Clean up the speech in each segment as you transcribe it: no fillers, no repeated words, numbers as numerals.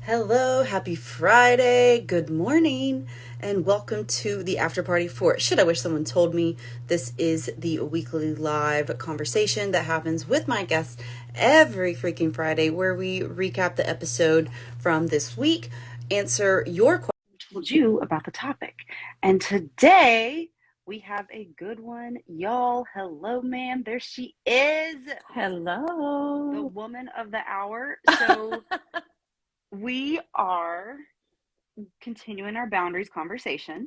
Hello, happy Friday, good morning, and welcome to the after party for Shit I Wish Someone Told Me. This is the weekly live conversation that happens with my guests every freaking Friday where we recap the episode from this week, answer your questions, told you about the topic. And today we have a good one. Y'all, hello, ma'am. There she is. Hello. The woman of the hour. So we are continuing our boundaries conversation.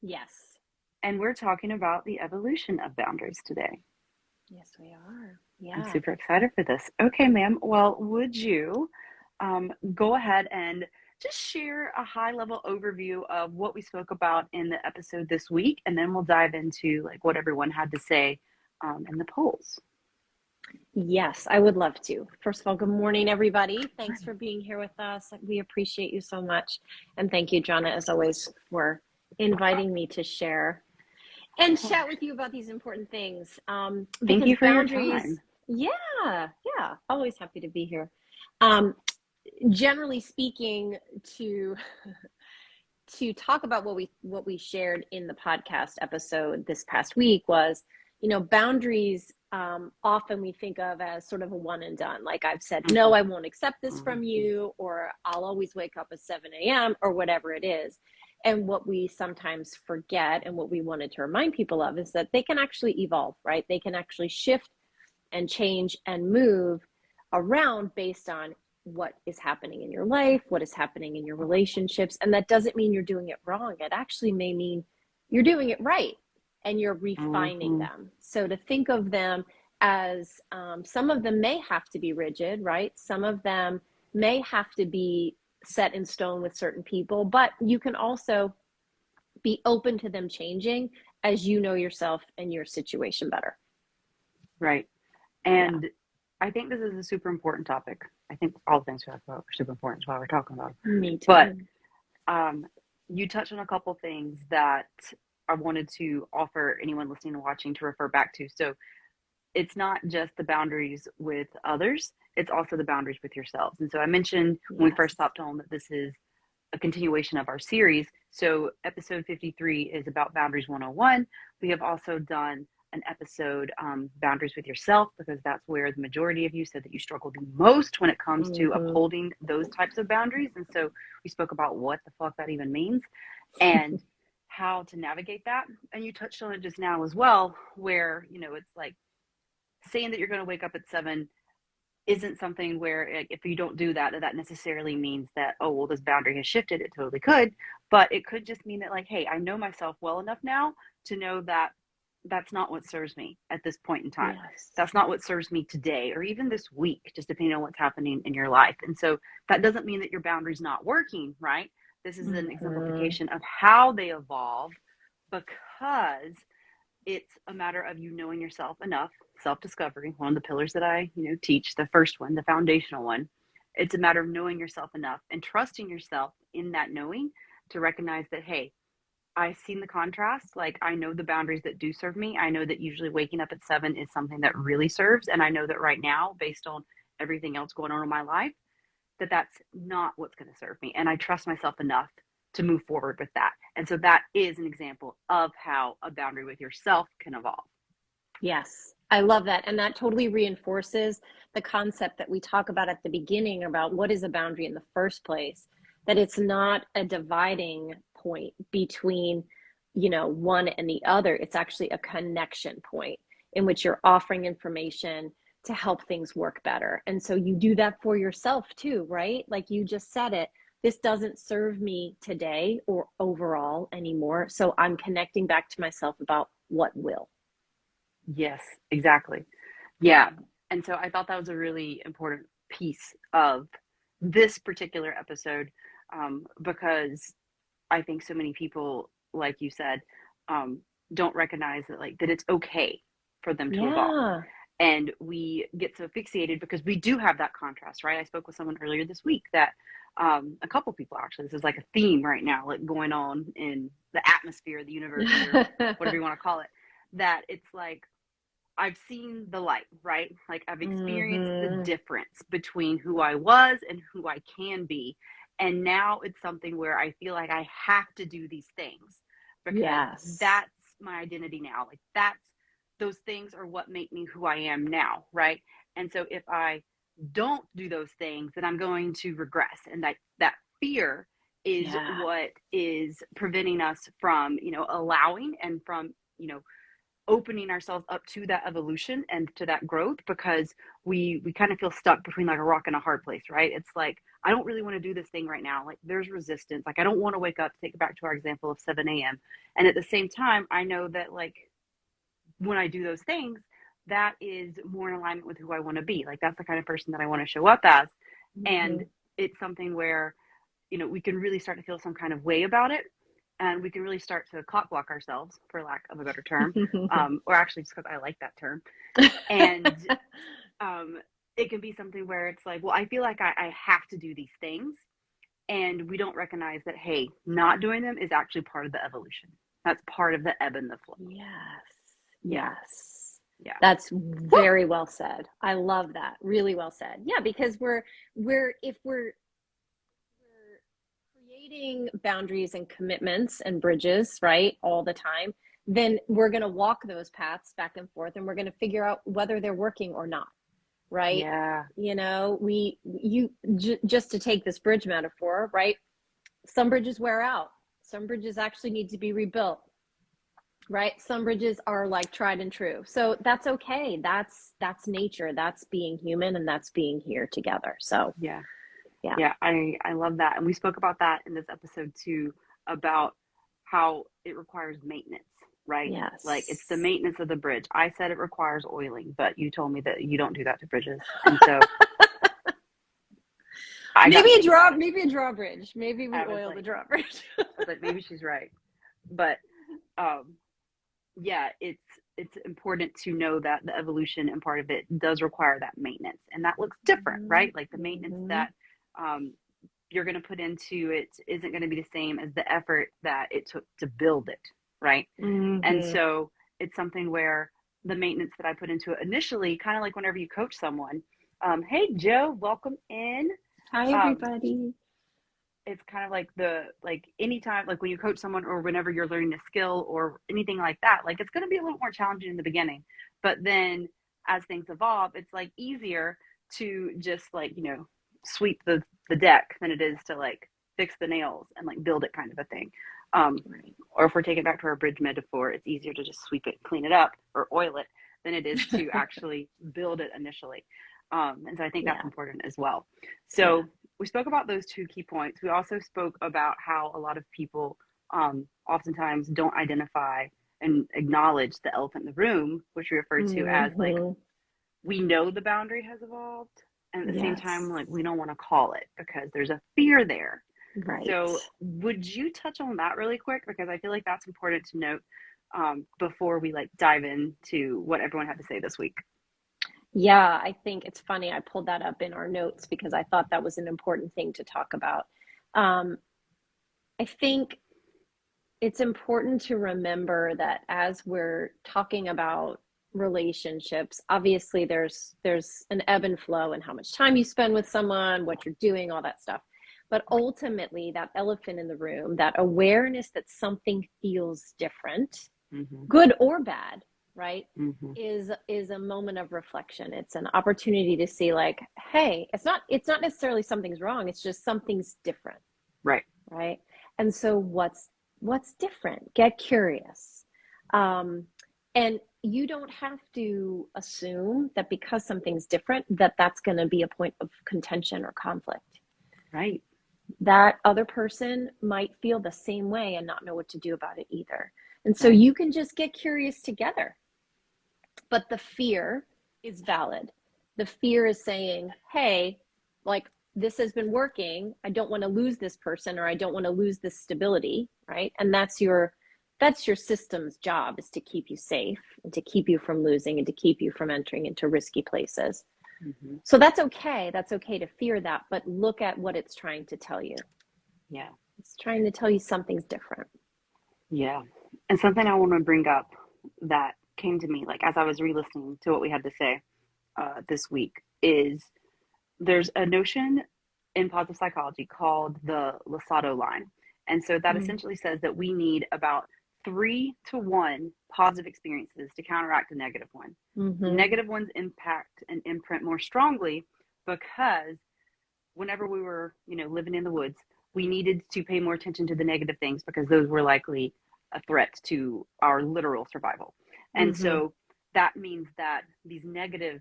Yes. And we're talking about the evolution of boundaries today. Yes, we are. Yeah. I'm super excited for this. Okay, ma'am. Well, would you go ahead and just share a high-level overview of what we spoke about in the episode this week, and then we'll dive into like what everyone had to say in the polls. Yes, I would love to. First of all, good morning, everybody. Thanks for being here with us. We appreciate you so much. And thank you, Johnna, as always, for inviting me to share and chat with you about these important things. Thank you for boundaries, your time. Yeah, always happy to be here. Generally speaking, to talk about what we shared in the podcast episode this past week was, boundaries often we think of as sort of a one and done. Like I've said, no, I won't accept this from you, or I'll always wake up at 7 a.m. or whatever it is. And what we sometimes forget and what we wanted to remind people of is that they can actually evolve, right? They can actually shift and change and move around based on what is happening in your life, what is happening in your relationships. And that doesn't mean you're doing it wrong. It actually may mean you're doing it right and you're refining them. So to think of them as some of them may have to be rigid, right? Some of them may have to be set in stone with certain people, but you can also be open to them changing as you know yourself and your situation better. Right. And I think this is a super important topic. I think all the things we talk about are super important. That's why we're talking about it. Me too. But you touched on a couple things that I wanted to offer anyone listening and watching to refer back to. So it's not just the boundaries with others, it's also the boundaries with yourselves. And so I mentioned when we first stopped on that this is a continuation of our series. So episode 53 is about boundaries 101. We have also done an episode, boundaries with yourself, because that's where the majority of you said that you struggle the most when it comes to upholding those types of boundaries. And so we spoke about what the fuck that even means and how to navigate that. And you touched on it just now as well, where, it's like saying that you're going to wake up at 7 isn't something where if you don't do that, that necessarily means that, oh, well, this boundary has shifted. It totally could. But it could just mean that, like, hey, I know myself well enough now to know that that's not what serves me at this point in time. Yes. That's not what serves me today or even this week, just depending on what's happening in your life. And so that doesn't mean that your boundary's not working, right? This is an exemplification of how they evolve, because it's a matter of you knowing yourself enough, self-discovery, one of the pillars that I teach, the first one, the foundational one. It's a matter of knowing yourself enough and trusting yourself in that knowing to recognize that, hey, I've seen the contrast. Like, I know the boundaries that do serve me. I know that usually waking up at 7 is something that really serves. And I know that right now, based on everything else going on in my life, that that's not what's going to serve me. And I trust myself enough to move forward with that. And so that is an example of how a boundary with yourself can evolve. Yes, I love that. And that totally reinforces the concept that we talk about at the beginning about what is a boundary in the first place, that it's not a dividing point between, one and the other. It's actually a connection point in which you're offering information to help things work better. And so you do that for yourself too, right? Like you just said it. This doesn't serve me today or overall anymore. So I'm connecting back to myself about what will. Yes, exactly. Yeah. And so I thought that was a really important piece of this particular episode, because I think so many people, like you said, don't recognize that it's okay for them to evolve. And we get so fixated because we do have that contrast, right? I spoke with someone earlier this week that a couple people actually, this is like a theme right now, like going on in the atmosphere, the universe, or whatever you want to call it, that it's like, I've seen the light, right? Like I've experienced the difference between who I was and who I can be. And now it's something where I feel like I have to do these things because Yes. that's my identity now. Like those things are what make me who I am now, right? And so if I don't do those things, then I'm going to regress. And that fear is Yeah. what is preventing us from, allowing and from, opening ourselves up to that evolution and to that growth, because we kind of feel stuck between like a rock and a hard place, right? It's like, I don't really want to do this thing right now. Like there's resistance. Like I don't want to wake up, take it back to our example of 7 a.m. And at the same time, I know that like when I do those things, that is more in alignment with who I want to be. Like that's the kind of person that I want to show up as. And Mm-hmm. it's something where, we can really start to feel some kind of way about it. And we can really start to clock block ourselves, for lack of a better term, or actually just because I like that term. And it can be something where it's like, well, I feel like I have to do these things. And we don't recognize that, hey, not doing them is actually part of the evolution. That's part of the ebb and the flow. Yes. Yeah. Yes. Yeah. That's very well said. I love that. Really well said. Yeah, because if we're creating boundaries and commitments and bridges, right, all the time, then we're going to walk those paths back and forth, and we're going to figure out whether they're working or not, right? Yeah. Just to take this bridge metaphor, right? Some bridges wear out. Some bridges actually need to be rebuilt, right? Some bridges are like tried and true. So that's okay. That's nature. That's being human, and that's being here together. So Yeah. yeah. Yeah. I love that. And we spoke about that in this episode too, about how it requires maintenance, right? Like it's the Yes. maintenance of the bridge. I said it requires oiling, but you told me that you don't do that to bridges. And so I got Maybe to think about it. maybe a drawbridge. Maybe we I was oil the like, drawbridge. maybe she's right. But um, yeah, it's important to know that the evolution and part of it does require that maintenance, and that looks different, Mm-hmm. right? Like the maintenance Mm-hmm. that um, you're going to put into it isn't going to be the same as the effort that it took to build it, right? And Mm-hmm. so it's something where the maintenance that I put into it initially, kind of like whenever you coach someone, hey Joe, welcome in. Hi, Um, everybody. it's kind of like anytime, like when you coach someone or whenever you're learning a skill or anything like that, like it's going to be a little more challenging in the beginning, but then as things evolve, it's like easier to just like, sweep the deck than it is to like fix the nails and like build it, kind of a thing. Right. Or if we're taking it back to our bridge metaphor, it's easier to just sweep it, clean it up, or oil it than it is to actually build it initially. And so I think that's Yeah. important as well. Yeah. So we spoke about those two key points. We also spoke about how a lot of people oftentimes don't identify and acknowledge the elephant in the room, which we refer to as like, Mm-hmm. we know the boundary has evolved, and at the same time, Yes. like we don't want to call it because there's a fear there. Right. So would you touch on that really quick? Because I feel like that's important to note before we like dive into what everyone had to say this week. Yeah, I think it's funny. I pulled that up in our notes because I thought that was an important thing to talk about. Um, I think it's important to remember that as we're talking about relationships, obviously there's an ebb and flow in how much time you spend with someone, what you're doing, all that stuff. But ultimately, that elephant in the room, that awareness that something feels different, Mm-hmm. good or bad, right, Mm-hmm. is a moment of reflection. It's an opportunity to see like, hey, it's not necessarily something's wrong, it's just something's different, Right. right? And so what's different? Get curious. And you don't have to assume that because something's different that that's going to be a point of contention or conflict. Right. That other person might feel the same way and not know what to do about it either. And so Right. you can just get curious together. But the fear is valid. The fear is saying, hey, like this has been working. I don't want to lose this person, or I don't want to lose this stability, right? And that's your system's job, is to keep you safe and to keep you from losing and to keep you from entering into risky places. Mm-hmm. So that's okay. That's okay to fear that, but look at what it's trying to tell you. Yeah. It's trying to tell you something's different. Yeah. And something I want to bring up that came to me, like as I was re-listening to what we had to say this week, is there's a notion in positive psychology called the Lasado line. And so that Mm. essentially says that we need about 3 to 1 positive experiences to counteract a negative one. Mm-hmm. Negative ones impact and imprint more strongly because whenever we were, living in the woods, we needed to pay more attention to the negative things because those were likely a threat to our literal survival. And Mm-hmm. so that means that these negative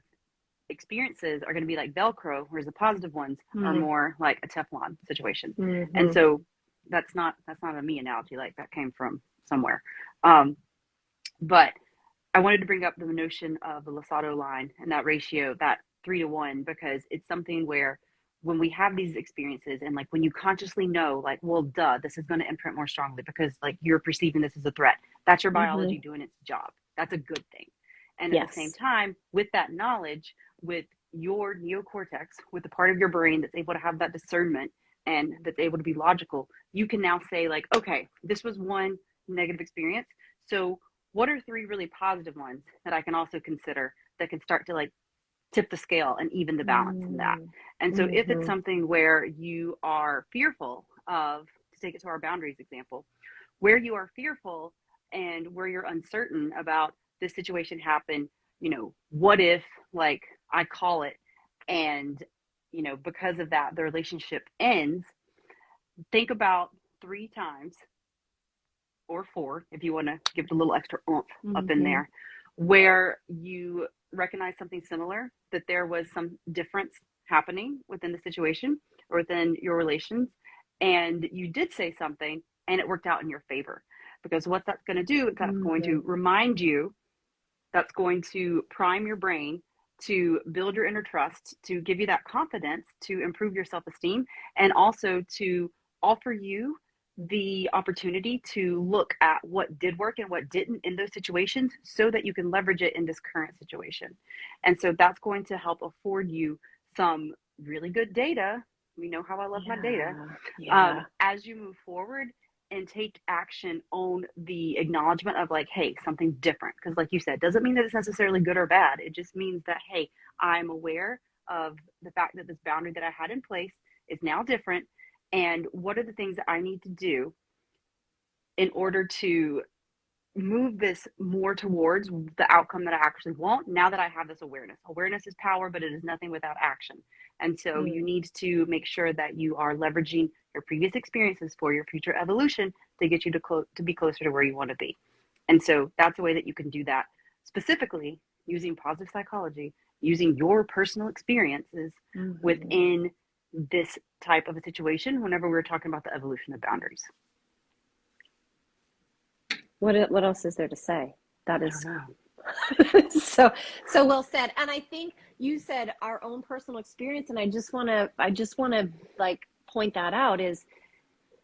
experiences are going to be like Velcro, whereas the positive ones are Mm-hmm. more like a Teflon situation. And Mm-hmm. so that's not a me analogy, like that came from somewhere. Um, but I wanted to bring up the notion of the Lasado line and that ratio, that 3 to 1, because it's something where when we have these experiences and like when you consciously know, like, well, duh, this is going to imprint more strongly because like you're perceiving this as a threat. That's your Mm-hmm. biology doing its job. That's a good thing. And at the same Yes. time, with that knowledge, with your neocortex, with the part of your brain that's able to have that discernment and that's able to be logical, you can now say, like, okay, this was one negative experience. So what are 3 really positive ones that I can also consider that can start to like tip the scale and even the balance in that? Mm-hmm. And so if it's Mm-hmm. something where you are fearful of, to take it to our boundaries example, where you are fearful and where you're uncertain about this situation happen, what if like I call it and because of that the relationship ends, think about 3 times or 4 if you want to give it a little extra oomph up in Mm-hmm. there, where you recognize something similar, that there was some difference happening within the situation or within your relations, and you did say something and it worked out in your favor. Because what that's going to do is that's going Mm-hmm. to remind you, that's going to prime your brain to build your inner trust, to give you that confidence, to improve your self esteem, and also to offer you the opportunity to look at what did work and what didn't in those situations so that you can leverage it in this current situation. And so that's going to help afford you some really good data. We know how I love my data. Yeah. Yeah. As you move forward and take action on the acknowledgement of like, hey, something's different. Because like you said, doesn't mean that it's necessarily good or bad. It just means that, hey, I'm aware of the fact that this boundary that I had in place is now different. And what are the things that I need to do in order to move this more towards the outcome that I actually want now that I have this awareness. Awareness is power, but it is nothing without action. And so you Mm. need to make sure that you are leveraging your previous experiences for your future evolution to get you to be closer to where you want to be. And so that's a way that you can do that, specifically using positive psychology, using your personal experiences Mm-hmm. within this type of a situation whenever we're talking about the evolution of boundaries. What else is there to say? That I don't is know. so well said. And I think you said our own personal experience, and I just want to like point that out is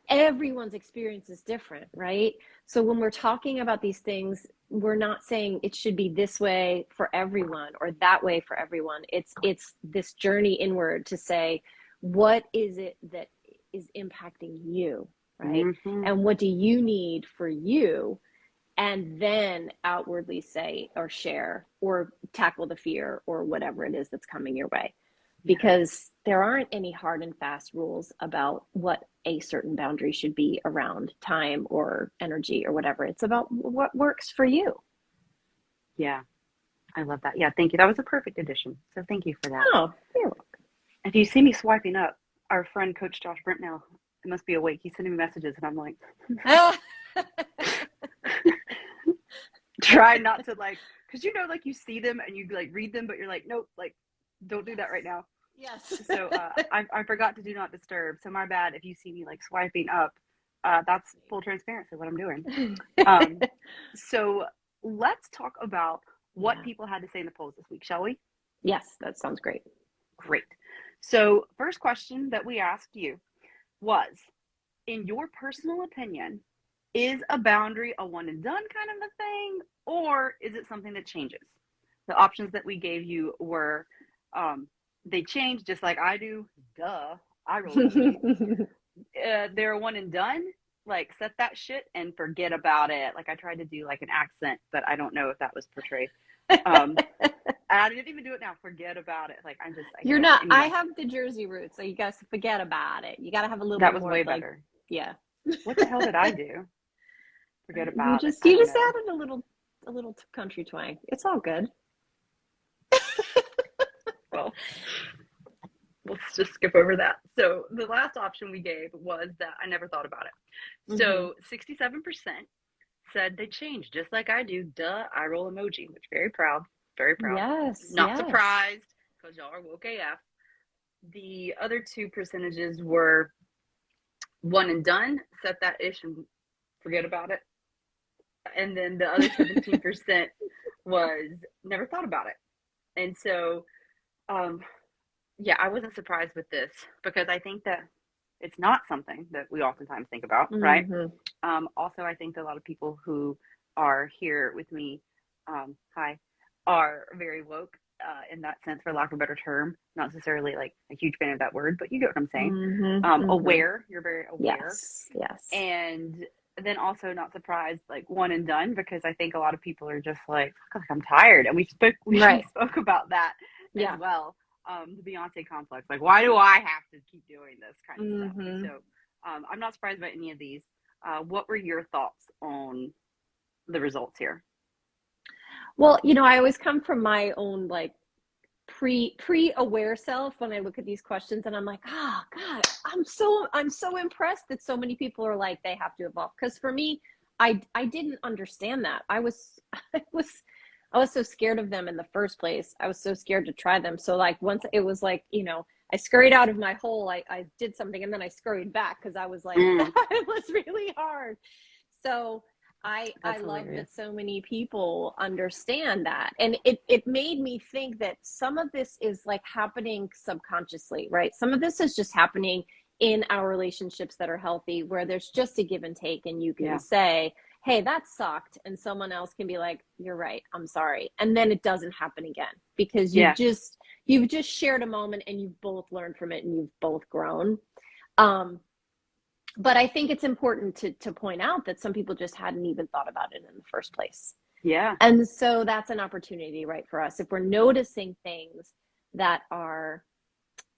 everyone's experience is different, right? So when we're talking about these things, we're not saying it should be this way for everyone or that way for everyone. It's this journey inward to say, what is it that is impacting you, right? Mm-hmm. And what do you need for you? And then outwardly say or share or tackle the fear or whatever it is that's coming your way, Yeah. because there aren't any hard and fast rules about what a certain boundary should be around time or energy or whatever. It's about what works for you. Yeah. I love that. Yeah, thank you. That was a perfect addition. So thank you for that. Oh, you're If you see me swiping up, our friend Coach Josh Brentnell must be awake. He's sending me messages, and I'm like, welcome. try not to like, because like you see them and you like read them, but you're like, nope, like don't do that right now. Yes. So I forgot to do not disturb. So my bad if you see me like swiping up. That's full transparency what I'm doing. So let's talk about what Yeah. people had to say in the polls this week, shall we? Yes, that sounds great. Great. So, first question that we asked you was, in your personal opinion, is a boundary a one and done kind of a thing, or is it something that changes? The options that we gave you were they change just like I do. Duh. I roll emoji. They're one and done. Like, set that shit and forget about it. Like, I tried to do like an accent, but I don't know if that was portrayed. I didn't even do it now. Forget about it. Like, I You're can't. not, I Anyway, have the Jersey roots, so you guys forget about it. You got to have a little that bit was more way like, better. yeah. What the hell did I do? Forget You about it. just, I you don't just know. added a little country twang. It's all good. Well, let's just skip over that. So the last option we gave was that I never thought about it. Mm-hmm. So 67% said they changed, just like I do. Duh, I roll emoji, which very proud, very proud. Yes, Not yes. surprised because y'all are woke AF. The other two percentages were one and done, set that ish and forget about it. And then the other 17% was never thought about it. And so, um, yeah, I wasn't surprised with this because I think that it's not something that we oftentimes think about, right? Mm-hmm. Also, I think that a lot of people who are here with me, hi, are very woke in that sense, for lack of a better term. Not necessarily like a huge fan of that word, but you get what I'm saying. Mm-hmm. Mm-hmm. Aware, you're very aware. Yes, yes. And then also not surprised, like one and done, because I think a lot of people are just like, I'm tired. And we Right. spoke about that as Yeah. well. The Beyonce complex, like, why do I have to keep doing this kind of stuff? And Mm-hmm. so I'm not surprised by any of these. What were your thoughts on the results here? Well, I always come from my own like pre-aware self when I look at these questions, and I'm like, oh God, I'm so impressed that so many people are like they have to evolve. Because for me, I didn't understand that. I was I was so scared of them in the first place. I was so scared to try them. So like once it was like, I scurried out of my hole, I did something and then I scurried back because I was like, Mm, that was really hard. So I that's love hilarious. that so many people understand that. And it made me think that some of this is like happening subconsciously, right? Some of this is just happening in our relationships that are healthy, where there's just a give and take, and you can Yeah. say, hey, that sucked. And someone else can be like, you're right, I'm sorry. And then it doesn't happen again because Yeah. you've just shared a moment and you've both learned from it and you've both grown. Um, but I think it's important to point out that some people just hadn't even thought about it in the first place. Yeah. And so that's an opportunity, right, for us. If we're noticing things that are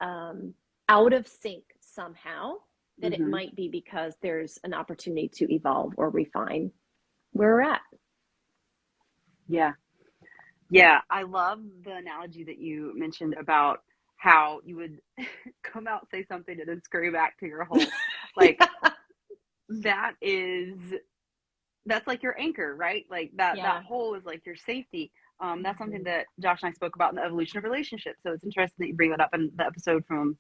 out of sync somehow, that it Mm-hmm. might be because there's an opportunity to evolve or refine where we're at. Yeah. Yeah. I love the analogy that you mentioned about how you would come out, say something, and then scurry back to your hole. Like, that is that's like your anchor, right? Like that Yeah. hole is like your safety. That's something Mm-hmm. that Josh and I spoke about in the evolution of relationships. So it's interesting that you bring that up in the episode from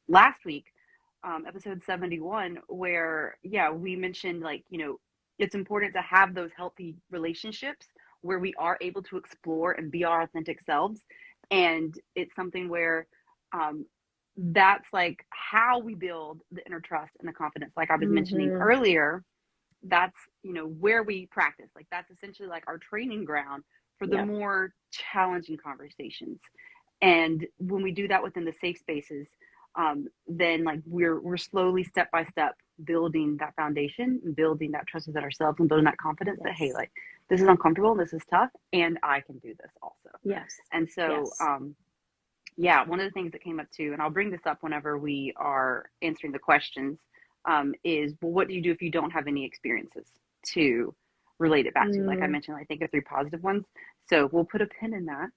last week, episode 71, where yeah, we mentioned like, it's important to have those healthy relationships where we are able to explore and be our authentic selves. And it's something where um, that's like how we build the inner trust and the confidence, like I was mentioning Mm-hmm. earlier. That's where we practice, like that's essentially like our training ground for the Yep. more challenging conversations. And when we do that within the safe spaces, then like we're slowly, step by step, building that foundation and building that trust within ourselves and building that confidence that, hey, Yes. like this is uncomfortable, this is tough, and I can do this also. Yes. And so Yes. yeah, one of the things that came up too, and I'll bring this up whenever we are answering the questions, is, well, what do you do if you don't have any experiences to relate it back to? Like I Mm. mentioned, I think of three positive ones. So we'll put a pin in that.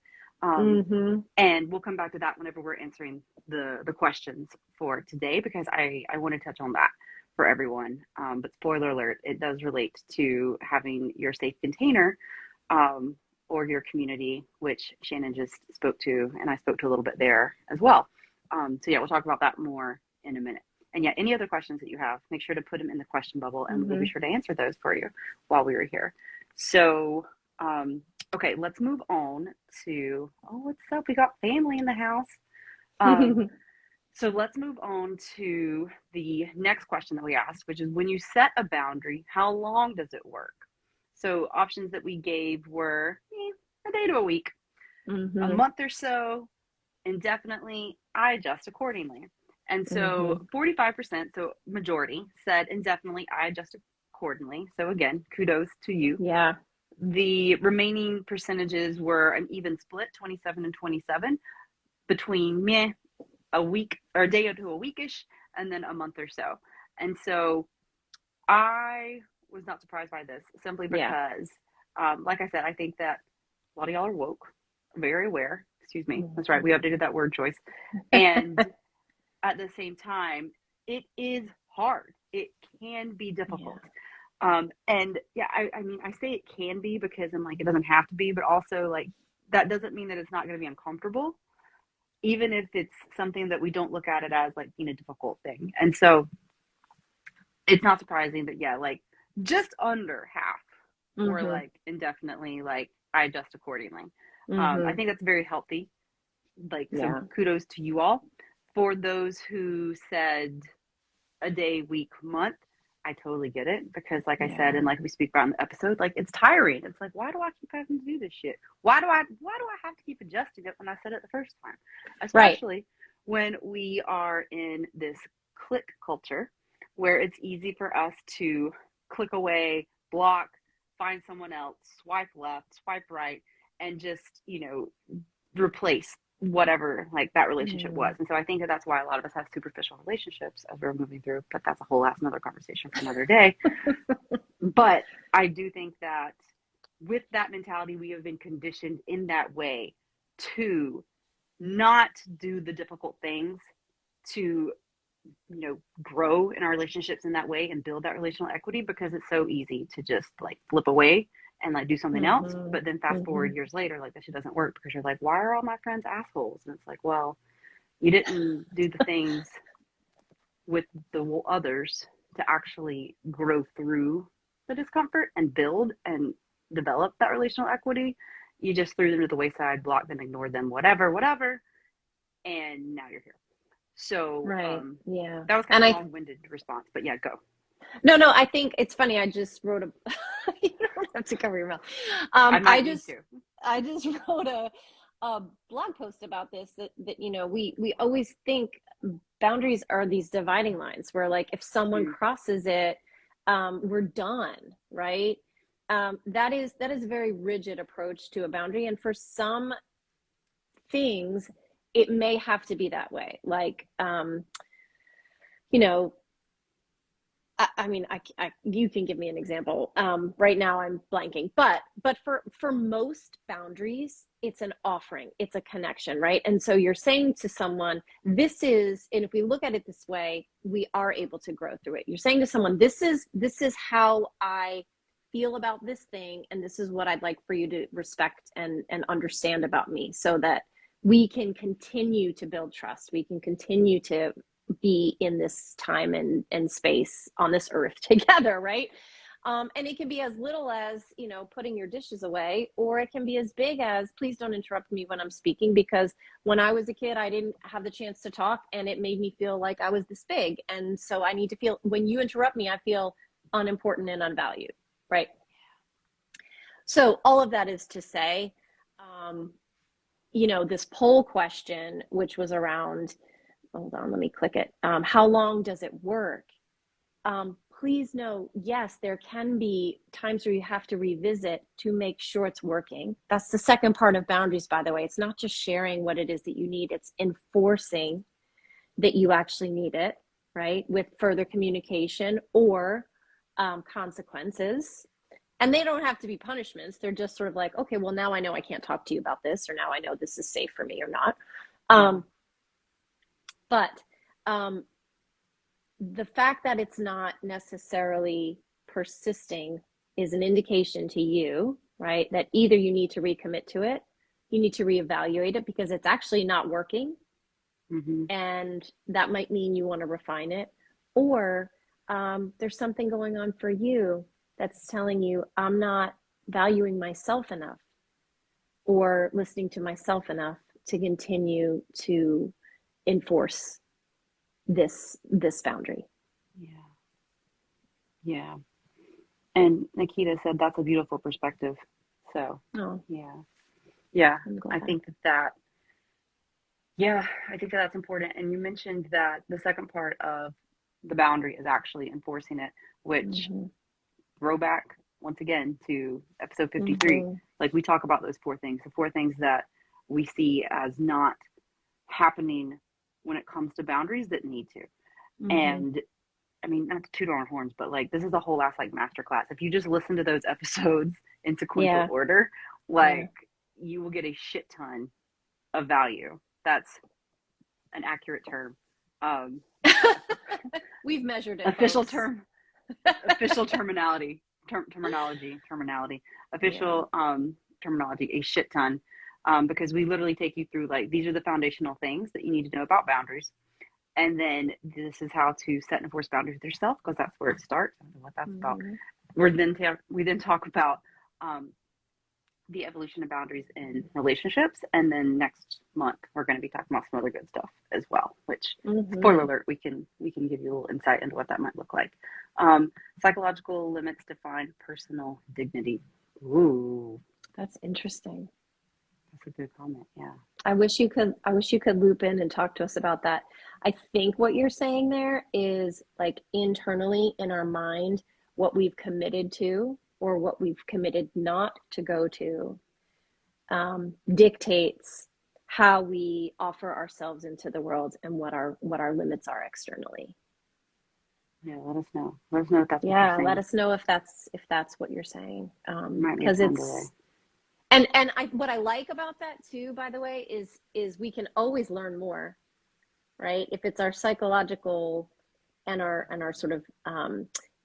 Um, Mm-hmm. and we'll come back to that whenever we're answering the questions for today, because I want to touch on that for everyone. But spoiler alert, it does relate to having your safe container, um, or your community, which Shannon just spoke to, and I spoke to a little bit there as well. So yeah, we'll talk about that more in a minute. And yeah, any other questions that you have, make sure to put them in the question bubble, and we'll be Mm-hmm. sure to answer those for you while we were here. So, okay, let's move on to, oh, what's up? We got family in the house. Um, so let's move on to the next question that we asked, which is, when you set a boundary, how long does it work? So options that we gave were a day to a week, a Mm-hmm. month or so, indefinitely, I adjust accordingly. And so Mm-hmm. 45%, so majority, said indefinitely, I adjust accordingly. So again, kudos to you. Yeah. The remaining percentages were an even split, 27 and 27, between a week or a day or to a weekish, and then a month or so. And so I was not surprised by this, simply because, like I said, I think that a lot of y'all are woke, very aware. Excuse me. That's right. We updated that word choice. And at the same time, it is hard. It can be difficult. And yeah, I mean, I say it can be because I'm like, it doesn't have to be, but also like, that doesn't mean that it's not going to be uncomfortable, even if it's something that we don't look at it as like being a difficult thing. And so it's not surprising that, yeah, like just under half were like indefinitely like, I adjust accordingly. I think that's very healthy. Like, so kudos to you all. For those who said a day, week, month, I totally get it, because like I said, and like we speak about in the episode, like it's tiring. It's like, why do I keep having to do this shit? Why do I have to keep adjusting it when I said it the first time? Especially when we are in this click culture where it's easy for us to click away, block, find someone else, swipe left, swipe right, and just, replace whatever like that relationship was. And so I think that that's why a lot of us have superficial relationships as we're moving through, but that's a whole last another conversation for another day. But I do think that with that mentality, we have been conditioned in that way to not do the difficult things, to grow in our relationships in that way and build that relational equity, because it's so easy to just like flip away and like do something else. But then fast forward years later, like that shit doesn't work, because you're like, why are all my friends assholes? And it's like, well, you didn't do the things with the others to actually grow through the discomfort and build and develop that relational equity. You just threw them to the wayside, blocked them, ignored them, whatever, and now you're here. So that was kind of a long-winded response, but yeah, go. No, I think it's funny. I just wrote you don't have to cover your mouth. I just wrote a blog post about this, that we always think boundaries are these dividing lines where like if someone crosses it, we're done, right? That is a very rigid approach to a boundary, and for some things it may have to be that way. Like I mean, you can give me an example. Right now I'm blanking, but for most boundaries, it's an offering, it's a connection, right? And so you're saying to someone, and if we look at it this way, we are able to grow through it. You're saying to someone, this is how I feel about this thing, and this is what I'd like for you to respect and understand about me, so that we can continue to build trust. We can continue to be in this time and space on this earth together, right? And it can be as little as, putting your dishes away, or it can be as big as, please don't interrupt me when I'm speaking, because when I was a kid, I didn't have the chance to talk, and it made me feel like I was this big. And so I need to feel, when you interrupt me, I feel unimportant and unvalued, right? So all of that is to say, this poll question, which was around, hold on, let me click it. How long does it work? Please know, yes, there can be times where you have to revisit to make sure it's working. That's the second part of boundaries, by the way. It's not just sharing what it is that you need, it's enforcing that you actually need it, right? With further communication or consequences. And they don't have to be punishments. They're just sort of like, okay, well, now I know I can't talk to you about this, or now I know this is safe for me or not. But the fact that it's not necessarily persisting is an indication to you, right, that either you need to recommit to it, you need to reevaluate it because it's actually not working. And that might mean you want to refine it, or there's something going on for you that's telling you, I'm not valuing myself enough or listening to myself enough to continue to enforce this boundary. Yeah. And Nikita said that's a beautiful perspective. So yeah, I think that's important. And you mentioned that the second part of the boundary is actually enforcing it, which throwback, once again to episode 53, Mm-hmm. like we talk about those four things, the four things that we see as not happening when it comes to boundaries that need to. Mm-hmm. And I mean, not to toot our own horns, but like this is a whole last like masterclass. If you just listen to those episodes in sequential Yeah. order, Yeah. like you will get a shit ton of value. That's an accurate term. Um, We've measured it, official folks. term, official terminology, Yeah. official terminology, a shit ton. Because we literally take you through like these are the foundational things that you need to know about boundaries. And then this is how to set and enforce boundaries with yourself, because that's where it starts. I don't know what that's about. Mm-hmm. We then talk about the evolution of boundaries in relationships, and then next month we're going to be talking about some other good stuff as well. Which, spoiler Mm-hmm. alert, we can give you a little insight into what that might look like. Psychological limits define personal dignity. Ooh, That's interesting. that's a good comment. Yeah. I wish you could loop in and talk to us about that. I think what you're saying there is like internally in our mind, what we've committed to or what we've committed not to go to dictates how we offer ourselves into the world and what our limits are externally. Yeah, let us know. Let us know if that's what you're Yeah, let saying. us know if that's what you're saying. Might be a Because time delay. it's what I like about that too, by the way, is we can always learn more, right? If it's our psychological and our sort of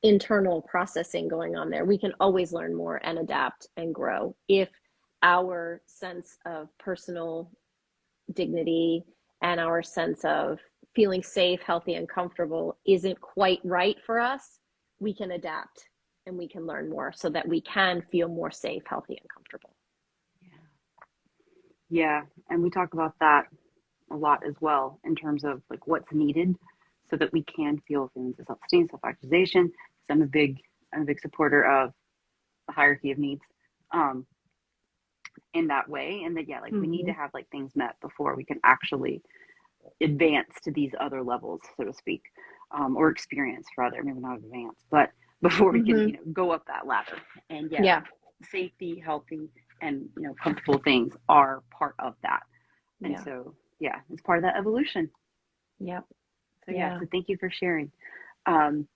internal processing going on there, we can always learn more and adapt and grow if our sense of personal dignity and our sense of feeling safe, healthy, and comfortable isn't quite right for us. We can adapt and we can learn more so that we can feel more safe, healthy, and comfortable. Yeah, and we talk about that a lot as well in terms of like what's needed so that we can feel feelings of self-esteem, self-actualization. So I'm a big supporter of the hierarchy of needs um, in that way. And that, yeah, like we need Mm-hmm. to have like things met before we can actually advance to these other levels, so to speak, or experience rather, maybe not advance, but before we can, Mm-hmm. go up that ladder. And yeah, Yeah. safety, healthy, and, comfortable things are part of that. And Yeah. so, yeah, it's part of that evolution. Yeah. So yeah, Yeah. so thank you for sharing. Um,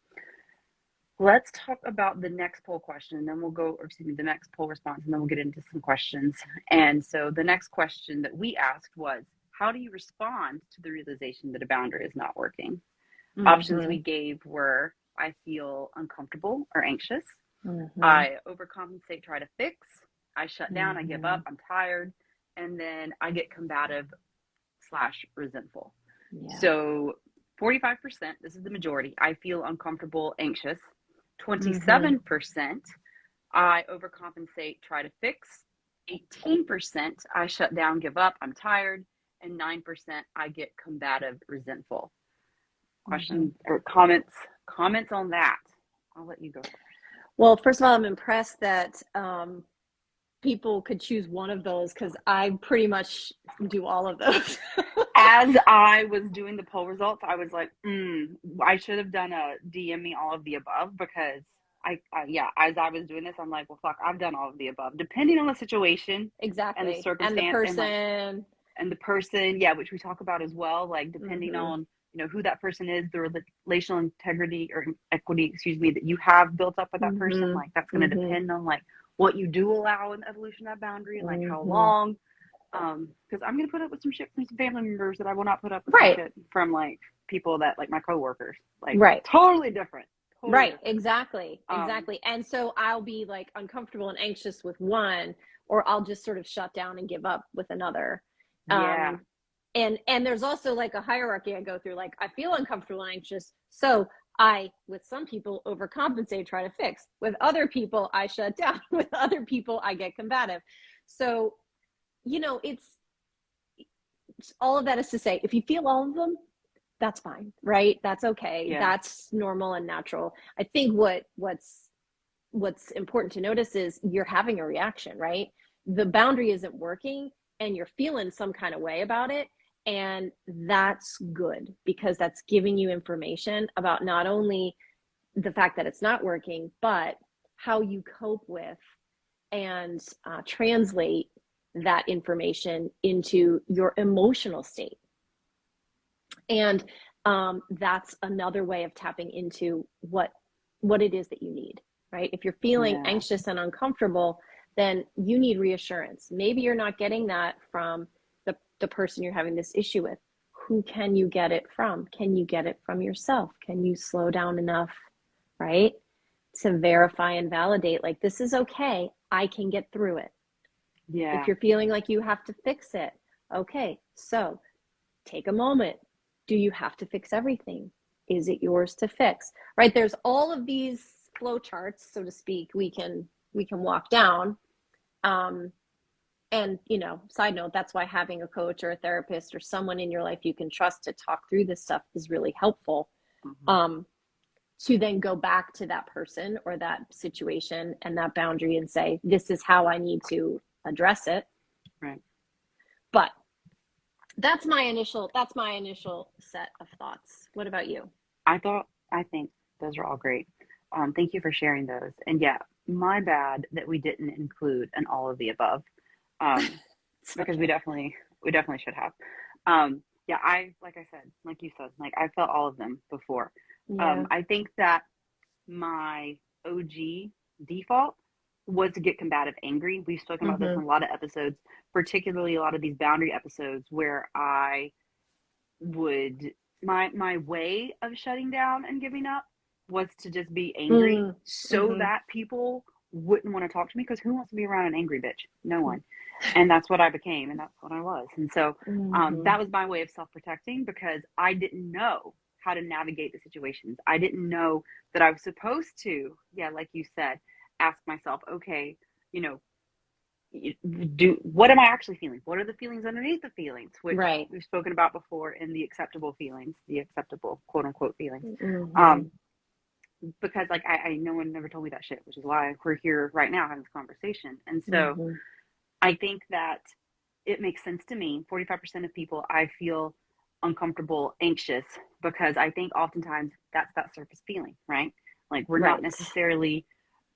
let's talk about the next poll question, and then we'll go, or excuse me, the next poll response, and then we'll get into some questions. And so the next question that we asked was, how do you respond to the realization that a boundary is not working? Options Mm-hmm. we gave were, I feel uncomfortable or anxious. Mm-hmm. I overcompensate, try to fix. I shut down, I give Mm-hmm. up, I'm tired. And then I get combative / resentful. Yeah. So 45%, this is the majority, I feel uncomfortable, anxious. Mm-hmm. 27%, I overcompensate, try to fix. 18%, I shut down, give up, I'm tired. And 9%, I get combative, resentful. Mm-hmm. Questions or comments on that? I'll let you go first. Well, first of all, I'm impressed that people could choose one of those because I pretty much do all of those. As I was doing the poll results, I was like, I should have done a DM me all of the above, because yeah, as I was doing this, I'm like, well, fuck, I've done all of the above, depending on the situation and the Exactly. And the circumstance, and like, person. and the person, yeah, which we talk about as well, like depending Mm-hmm. on, who that person is, the relational integrity or equity, excuse me, that you have built up with that person, Mm-hmm. like that's going to Mm-hmm. depend on like what you do allow in the evolution of that boundary and like how Mm-hmm. long. Because I'm gonna put up with some shit from some family members that I will not put up with some Right. shit from like people that like my coworkers, like Right. totally different, totally Right. different. Exactly. Um, Exactly. And so I'll be like uncomfortable and anxious with one, or I'll just sort of shut down and give up with another. yeah, Um, and there's also like a hierarchy I go through. Like I feel uncomfortable and anxious, so I, with some people, overcompensate, try to fix. With other people, I shut down. With other people, I get combative. So, it's all of that is to say, if you feel all of them, that's fine, right? That's okay. yeah, That's normal and natural. I think what's important to notice is you're having a reaction, right? The boundary isn't working and you're feeling some kind of way about it. And that's good because that's giving you information about not only the fact that it's not working, but how you cope with and translate that information into your emotional state. And that's another way of tapping into what it is that you need, right? If you're feeling anxious and uncomfortable, then you need reassurance. Maybe you're not getting that from the person you're having this issue with. Who can you get it from? Can you get it from yourself? Can you slow down enough, right, to verify and validate, like, this is okay, I can get through it. Yeah. If you're feeling like you have to fix it, okay, so take a moment. Do you have to fix everything? Is it yours to fix? Right? There's all of these flow charts, so to speak, we can walk down. And, you know, side note, that's why having a coach or a therapist or someone in your life you can trust to talk through this stuff is really helpful. To then go back to that person or that situation and that boundary and say, this is how I need to address it. Right. But that's my initial set of thoughts. What about you? I think those are all great. Thank you for sharing those. And yeah, my bad that we didn't include an all of the above. Because we definitely should have. Yeah, like I said, like you said, like I felt all of them before. Yeah. I think that my OG default was to get combative angry. We've spoken about this in a lot of episodes, particularly a lot of these boundary episodes where I would my way of shutting down and giving up was to just be angry so that people wouldn't want to talk to me, because who wants to be around an angry bitch? No one. And that's what I became, and that's what I was. And so that was my way of self-protecting, because I didn't know how to navigate the situations. I didn't know that I was supposed to, yeah, like you said, ask myself, okay, you know, what am I actually feeling? What are the feelings underneath the feelings, which we've spoken about before in the acceptable feelings, the acceptable quote unquote feelings. Because like no one never told me that shit, which is why we're here right now having this conversation. And so I think that it makes sense to me. 45% of people, I feel uncomfortable, anxious, because I think oftentimes that's that surface feeling, right? Like we're not necessarily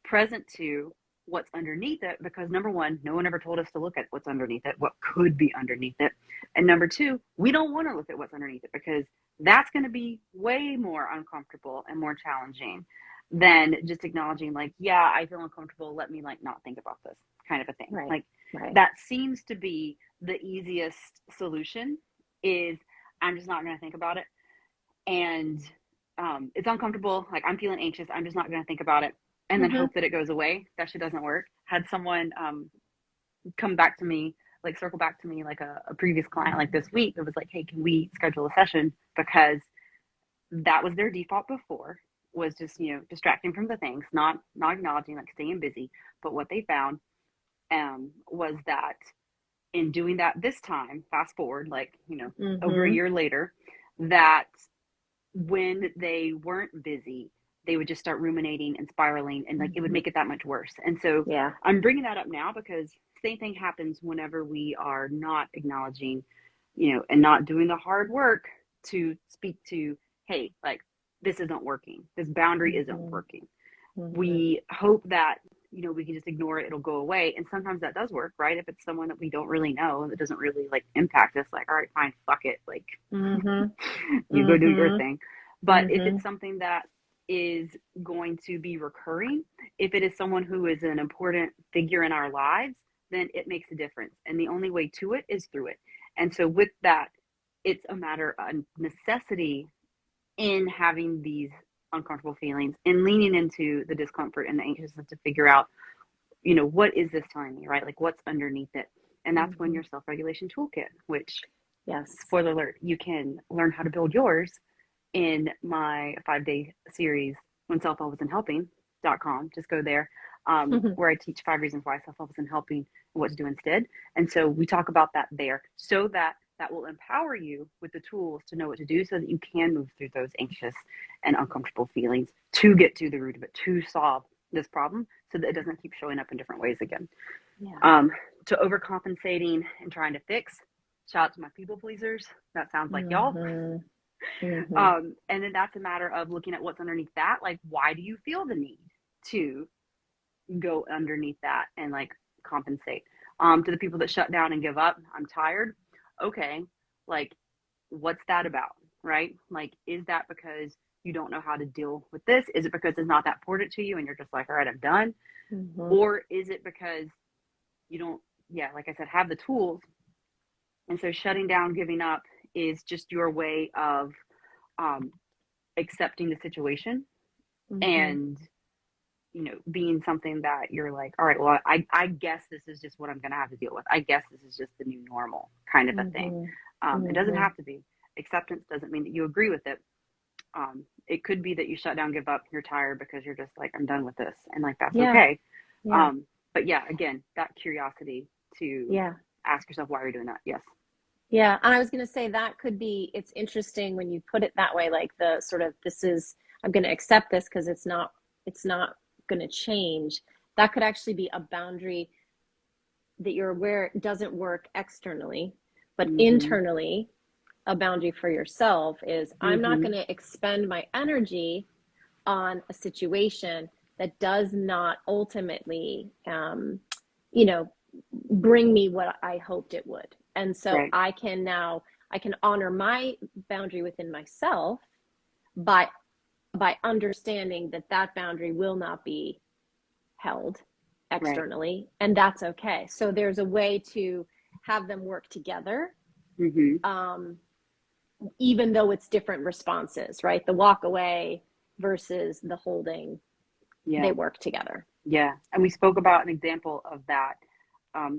present to what's underneath it, because number one, no one ever told us to look at what's underneath it, what could be underneath it. And number two, we don't want to look at what's underneath it, because that's going to be way more uncomfortable and more challenging than just acknowledging, like, yeah, I feel uncomfortable, let me like not think about this kind of a thing. Like that seems to be the easiest solution, is I'm just not going to think about it. And it's uncomfortable, like I'm feeling anxious, I'm just not going to think about it, and then hope that it goes away. That shit doesn't work. Had someone come back to me, like circle back to me, like a previous client, like this week, it was like, hey, can we schedule a session? Because that was their default before, was just, you know, distracting from the things, not acknowledging, like staying busy. But what they found was that in doing that this time, fast forward, like, you know, over a year later, that when they weren't busy, they would just start ruminating and spiraling, and like it would make it that much worse. And so I'm bringing that up now because same thing happens whenever we are not acknowledging, you know, and not doing the hard work to speak to, hey, like this isn't working, this boundary isn't working. We hope that, you know, we can just ignore it, it'll go away. And sometimes that does work, right? If it's someone that we don't really know, that doesn't really like impact us, like, all right, fine, fuck it, like you go do your thing. But if it's something that is going to be recurring, if it is someone who is an important figure in our lives, then it makes a difference. And the only way to it is through it. And so with that, it's a matter of necessity in having these uncomfortable feelings and leaning into the discomfort and the anxiousness to figure out, you know, what is this telling me, right? Like what's underneath it. And that's when your self-regulation toolkit, which, spoiler alert, you can learn how to build yours in my 5-day series, when self-help isn't helping.com. Just go there, where I teach 5 reasons why self-help isn't helping and what to do instead. And so we talk about that there, so that will empower you with the tools to know what to do, so that you can move through those anxious and uncomfortable feelings to get to the root of it, to solve this problem, so that it doesn't keep showing up in different ways again. To overcompensating and trying to fix, shout out to my people pleasers. That sounds like y'all. And then that's a matter of looking at what's underneath that. Like, why do you feel the need to go underneath that and like compensate. To the people that shut down and give up, I'm tired. Okay, like what's that about, right? Like, is that because you don't know how to deal with this? Is it because it's not that important to you and you're just like, all right, I'm done? Mm-hmm. Or is it because you don't, yeah, like I said, have the tools? And so shutting down, giving up is just your way of um, accepting the situation Mm-hmm. and, you know, being something that you're like, all right, well, I guess this is just what I'm going to have to deal with. I guess this is just the new normal kind of a thing. Mm-hmm. It doesn't Mm-hmm. have to be. Acceptance doesn't mean that you agree with it. It could be that you shut down, give up, you're tired because you're just like, I'm done with this. And like, that's Yeah. okay. Yeah. But yeah, again, that curiosity to Yeah. ask yourself why you're doing that. Yes. Yeah. And I was going to say that could be, it's interesting when you put it that way, like the sort of, this is, I'm going to accept this because it's not going to change. That could actually be a boundary that you're aware doesn't work externally, but Mm-hmm. internally, a boundary for yourself is I'm not Mm-hmm. going to expend my energy on a situation that does not ultimately, you know, bring me what I hoped it would. And so Right. I can honor my boundary within myself by understanding that that boundary will not be held Right. externally, and that's okay. So there's a way to have them work together, Mm-hmm. um, even though it's different responses, right? The walk away versus the holding, Yeah. they work together. Yeah. And we spoke about an example of that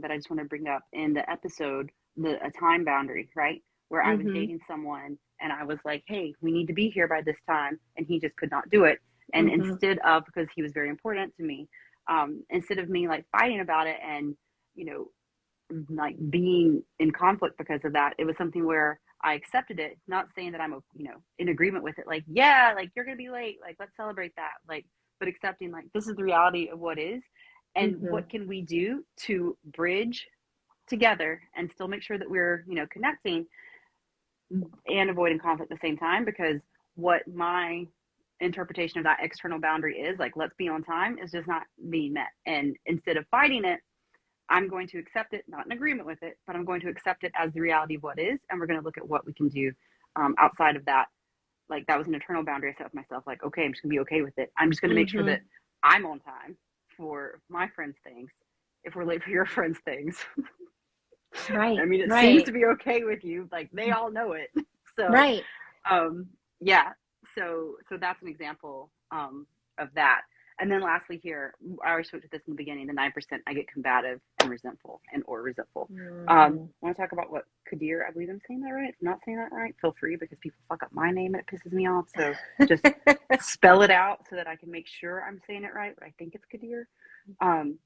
that I just want to bring up in the episode, a time boundary, right? Where I was Mm-hmm. dating someone and I was like, hey, we need to be here by this time. And he just could not do it. And Mm-hmm. instead of, because he was very important to me, instead of me like fighting about it and, you know, like being in conflict because of that, it was something where I accepted it, not saying that I'm, you know, in agreement with it. Like, yeah, like you're going to be late. Like, let's celebrate that. Like, but accepting like this is the reality of what is and Mm-hmm. what can we do to bridge together and still make sure that we're, you know, connecting and avoiding conflict at the same time. Because what my interpretation of that external boundary is, like, let's be on time, is just not being met. And instead of fighting it, I'm going to accept it, not in agreement with it, but I'm going to accept it as the reality of what is. And we're going to look at what we can do outside of that. Like, that was an internal boundary I set with myself. Like, okay, I'm just going to be okay with it. I'm just going to make sure Mm-hmm. that I'm on time for my friends' things. If we're late for your friends' things, I Right. mean, it seems Right. to be okay with you. Like, they all know it. So, Right. um, yeah. So that's an example of that. And then lastly here, I already spoke to this in the beginning, the 9%, I get combative and resentful and or resentful. Mm-hmm. Want to talk about what Kadir, I believe I'm saying that right. If I'm not saying that right, feel free because people fuck up my name and it pisses me off. So just spell it out so that I can make sure I'm saying it right. But I think it's Kadir. Um,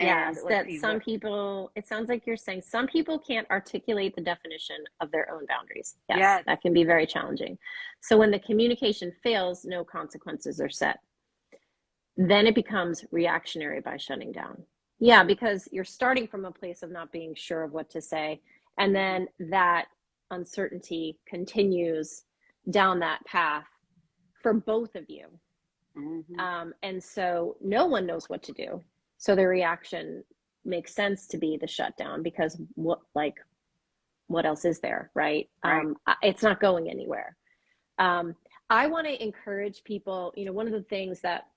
and Yes, let's that see some what, people, it sounds like you're saying some people can't articulate the definition of their own boundaries. Yes, yes. that can be very challenging. So when the communication fails, no consequences are set. Then it becomes reactionary by shutting down. Yeah, because you're starting from a place of not being sure of what to say. And Mm-hmm. then that uncertainty continues down that path for both of you. Mm-hmm. And so no one knows what to do. So the reaction makes sense to be the shutdown because what else is there, right? Right. It's not going anywhere. Um, I want to encourage people. You know, one of the things that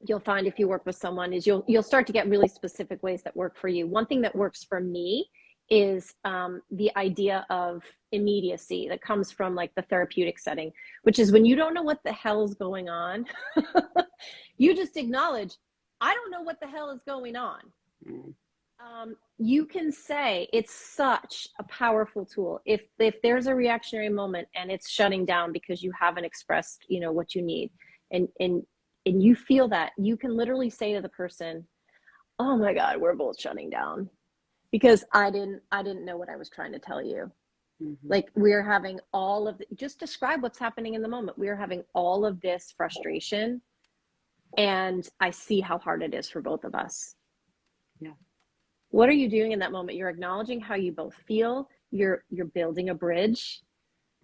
you'll find if you work with someone is you'll start to get really specific ways that work for you. One thing that works for me is the idea of immediacy that comes from like the therapeutic setting, which is when you don't know what the hell is going on, you just acknowledge, I don't know what the hell is going on. Mm-hmm. You can say it's such a powerful tool. If there's a reactionary moment and it's shutting down because you haven't expressed, you know, what you need, and you feel that, you can literally say to the person, "Oh my God, we're both shutting down because I didn't know what I was trying to tell you." Mm-hmm. Like we're having all of just describe what's happening in the moment. We're having all of this frustration, and I see how hard it is for both of us. Yeah. What are you doing in that moment? You're acknowledging how you both feel. You're building a bridge.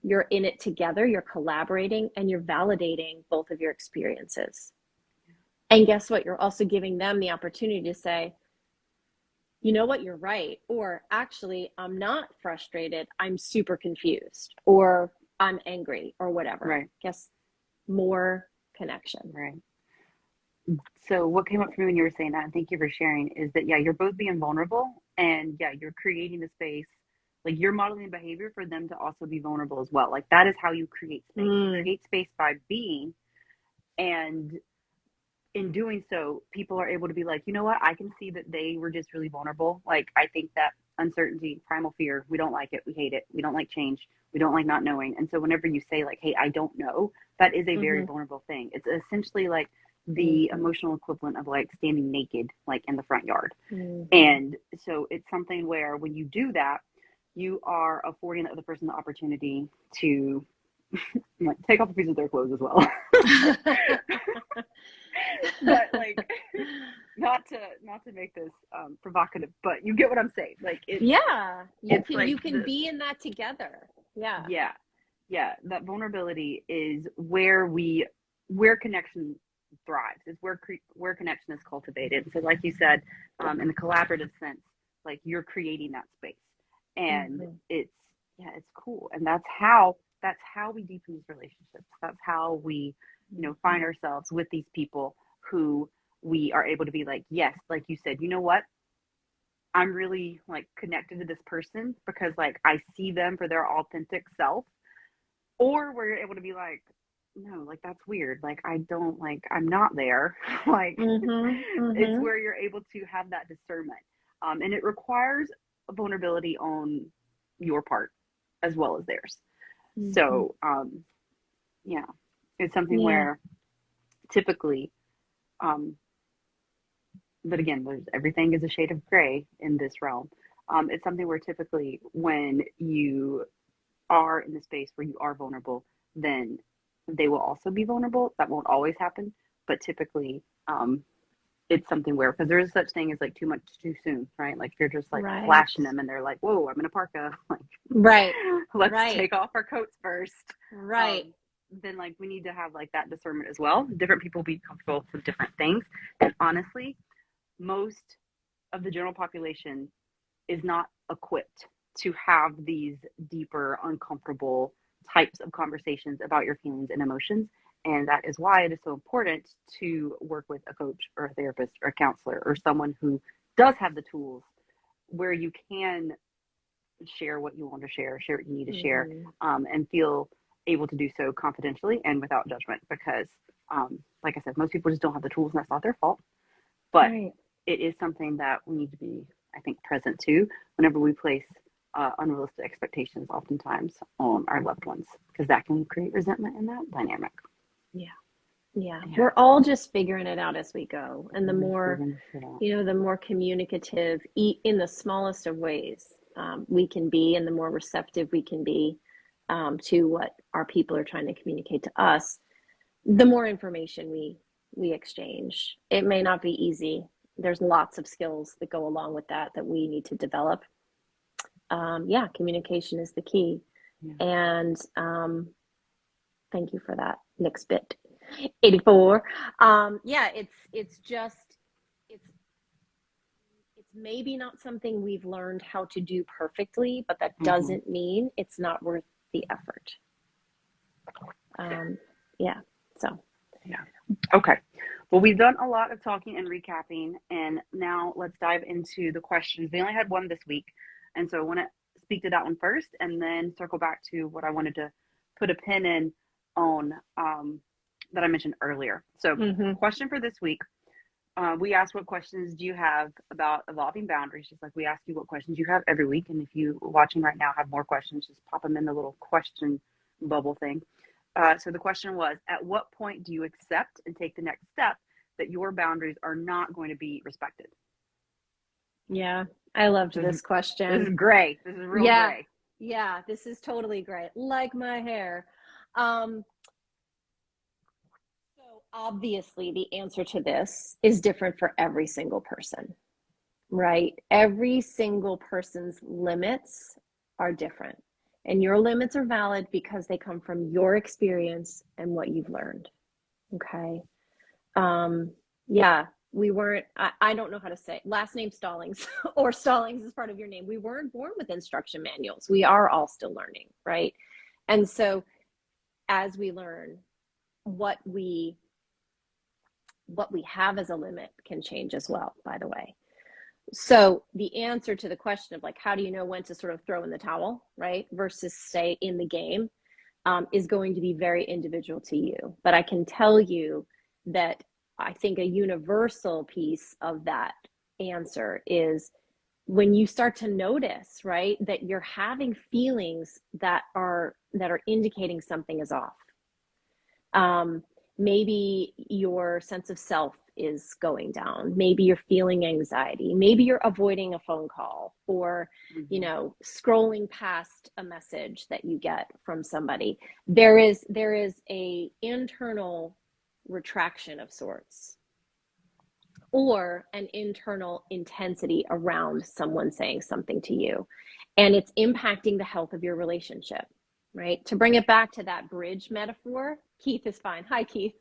You're in it together. You're collaborating, and you're validating both of your experiences. And guess what? You're also giving them the opportunity to say, you know what, you're right. Or actually, I'm not frustrated. I'm super confused. Or I'm angry or whatever. Right. Guess more connection. Right. So what came up for me when you were saying that, and thank you for sharing, is that, yeah, you're both being vulnerable, and yeah, you're creating the space, like you're modeling behavior for them to also be vulnerable as well. Like that is how you create space. You create space by being, and in doing so, people are able to be like, you know what, I can see that they were just really vulnerable. Like, I think that uncertainty, primal fear, we don't like it, we hate it, we don't like change, we don't like not knowing. And so, whenever you say, like, hey, I don't know, that is a very vulnerable thing. It's essentially like the emotional equivalent of like standing naked, like in the front yard. And so, it's something where when you do that, you are affording the other person the opportunity to like take off a piece of their clothes as well. But like not to make this provocative, but you get what I'm saying. Like you can be in that together. Yeah, that vulnerability is where connection thrives. It's where connection is cultivated. So like you said, in the collaborative sense, like you're creating that space, and it's cool. And that's how we deepen these relationships. That's how we find ourselves with these people who we are able to be like, yes, like you said, you know what, I'm really like connected to this person because like I see them for their authentic self. Or where you're able to be like, no, like that's weird, like I don't, like I'm not there. Like it's where you're able to have that discernment, and it requires vulnerability on your part as well as theirs. So yeah, it's something where typically, but again, everything is a shade of gray in this realm. It's something where typically when you are in the space where you are vulnerable, then they will also be vulnerable. That won't always happen, but typically, it's something where, because there is such thing as like too much too soon, right? Like you're just like flashing them and they're like, whoa, I'm in a parka. Like, let's take off our coats first. Then like we need to have like that discernment as well. Different people be comfortable with different things. And honestly, most of the general population is not equipped to have these deeper, uncomfortable types of conversations about your feelings and emotions. And that is why it is so important to work with a coach or a therapist or a counselor or someone who does have the tools where you can share what you want to share what you need to share, and feel able to do so confidentially and without judgment. Because, like I said, most people just don't have the tools, and that's not their fault. But it is something that we need to be, I think, present to whenever we place unrealistic expectations oftentimes on our loved ones, because that can create resentment in that dynamic. Yeah. We're all just figuring it out as we go. And the more, the more communicative in the smallest of ways we can be, and the more receptive we can be to what our people are trying to communicate to us, the more information we exchange. It may not be easy. There's lots of skills that go along with that we need to develop. Communication is the key. And thank you for that next bit. 84. It's maybe not something we've learned how to do perfectly, but that doesn't mean it's not worth the effort. Okay. Well, we've done a lot of talking and recapping, and now let's dive into the questions. We only had one this week, and so I want to speak to that one first and then circle back to what I wanted to put a pin in on, that I mentioned earlier. So question for this week, we asked, what questions do you have about evolving boundaries? Just like we ask you what questions you have every week. And if you watching right now have more questions, just pop them in the little question bubble thing. So the question was, at what point do you accept and take the next step that your boundaries are not going to be respected? Yeah, I loved this question. This is gray. This is real gray. Yeah, this is totally gray. Like my hair. So obviously the answer to this is different for every single person, right? Every single person's limits are different. And your limits are valid because they come from your experience and what you've learned. Okay. Yeah, we weren't, I don't know how to say, last name Stallings or Stallings is part of your name. We weren't born with instruction manuals. We are all still learning, right? And so as we learn, what we have as a limit can change as well, by the way. So the answer to the question of like, how do you know when to sort of throw in the towel, right, versus stay in the game, is going to be very individual to you. But I can tell you that I think a universal piece of that answer is when you start to notice, right, that you're having feelings that are indicating something is off. Maybe your sense of self is going down. Maybe you're feeling anxiety. Maybe you're avoiding a phone call or, scrolling past a message that you get from somebody. There is a internal retraction of sorts or an internal intensity around someone saying something to you, and it's impacting the health of your relationship. Right? To bring it back to that bridge metaphor, Keith is fine. Hi, Keith.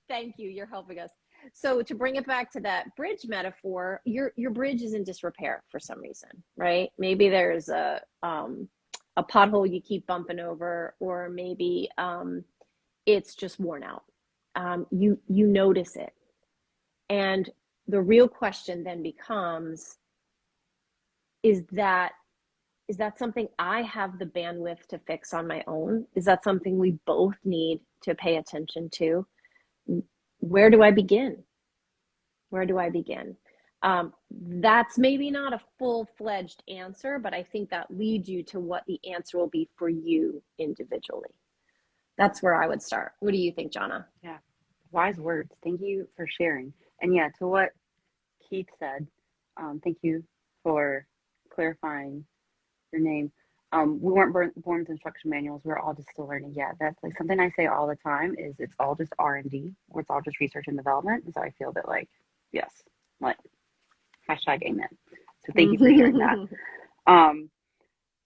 Thank you. You're helping us. So to bring it back to that bridge metaphor, your bridge is in disrepair for some reason, right? Maybe there's a pothole you keep bumping over, or maybe it's just worn out. You notice it, and the real question then becomes: is that something I have the bandwidth to fix on my own? Is that something we both need to pay attention to? Where do I begin? That's maybe not a full-fledged answer, but I think that leads you to what the answer will be for you individually. That's where I would start. What do you think, Johnna? Yeah, wise words. Thank you for sharing. And yeah, to what Keith said, thank you for clarifying your name. We weren't born with instruction manuals. We're all just still learning. Yeah, that's like something I say all the time is it's all just R&D, or it's all just research and development. And so I feel that like, yes, like hashtag amen. So thank you for sharing that.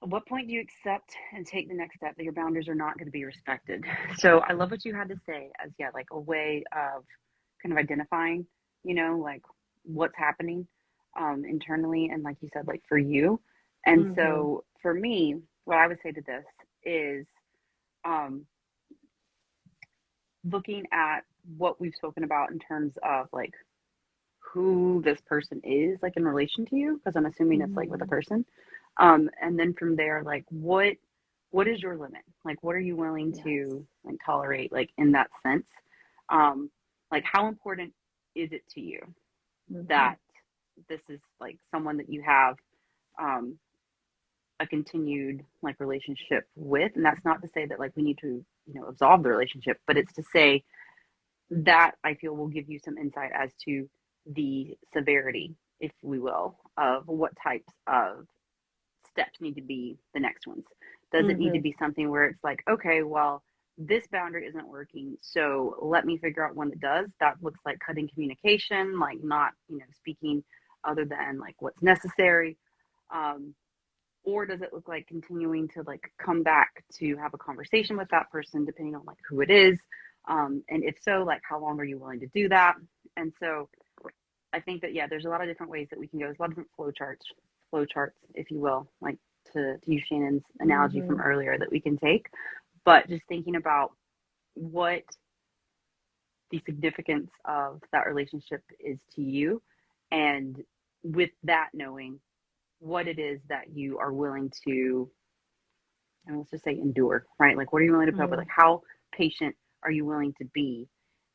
At what point do you accept and take the next step that your boundaries are not going to be respected? So I love what you had to say as, yeah, like a way of kind of identifying, like what's happening internally. And like you said, like for you. And so for me, what I would say to this is looking at what we've spoken about in terms of like who this person is, like in relation to you, because I'm assuming it's like with a person. And then from there, like what is your limit? Like what are you willing to like tolerate, like in that sense? Like how important is it to you that this is like someone that you have a continued like relationship with? And that's not to say that like we need to absolve the relationship, but it's to say that I feel will give you some insight as to the severity, if we will, of what types of steps need to be the next ones. Does it need to be something where it's like, okay, well, this boundary isn't working, so let me figure out one that does? That looks like cutting communication, like not speaking other than like what's necessary. Or does it look like continuing to like come back to have a conversation with that person, depending on like who it is? And if so, like how long are you willing to do that? And so I think that, yeah, there's a lot of different ways that we can go. There's a lot of different flow charts, if you will, like to use Shannon's analogy from earlier that we can take. But just thinking about what the significance of that relationship is to you. And with that, knowing what it is that you are willing to, and let's just say endure, right? Like, what are you willing to put up with? Like, how patient are you willing to be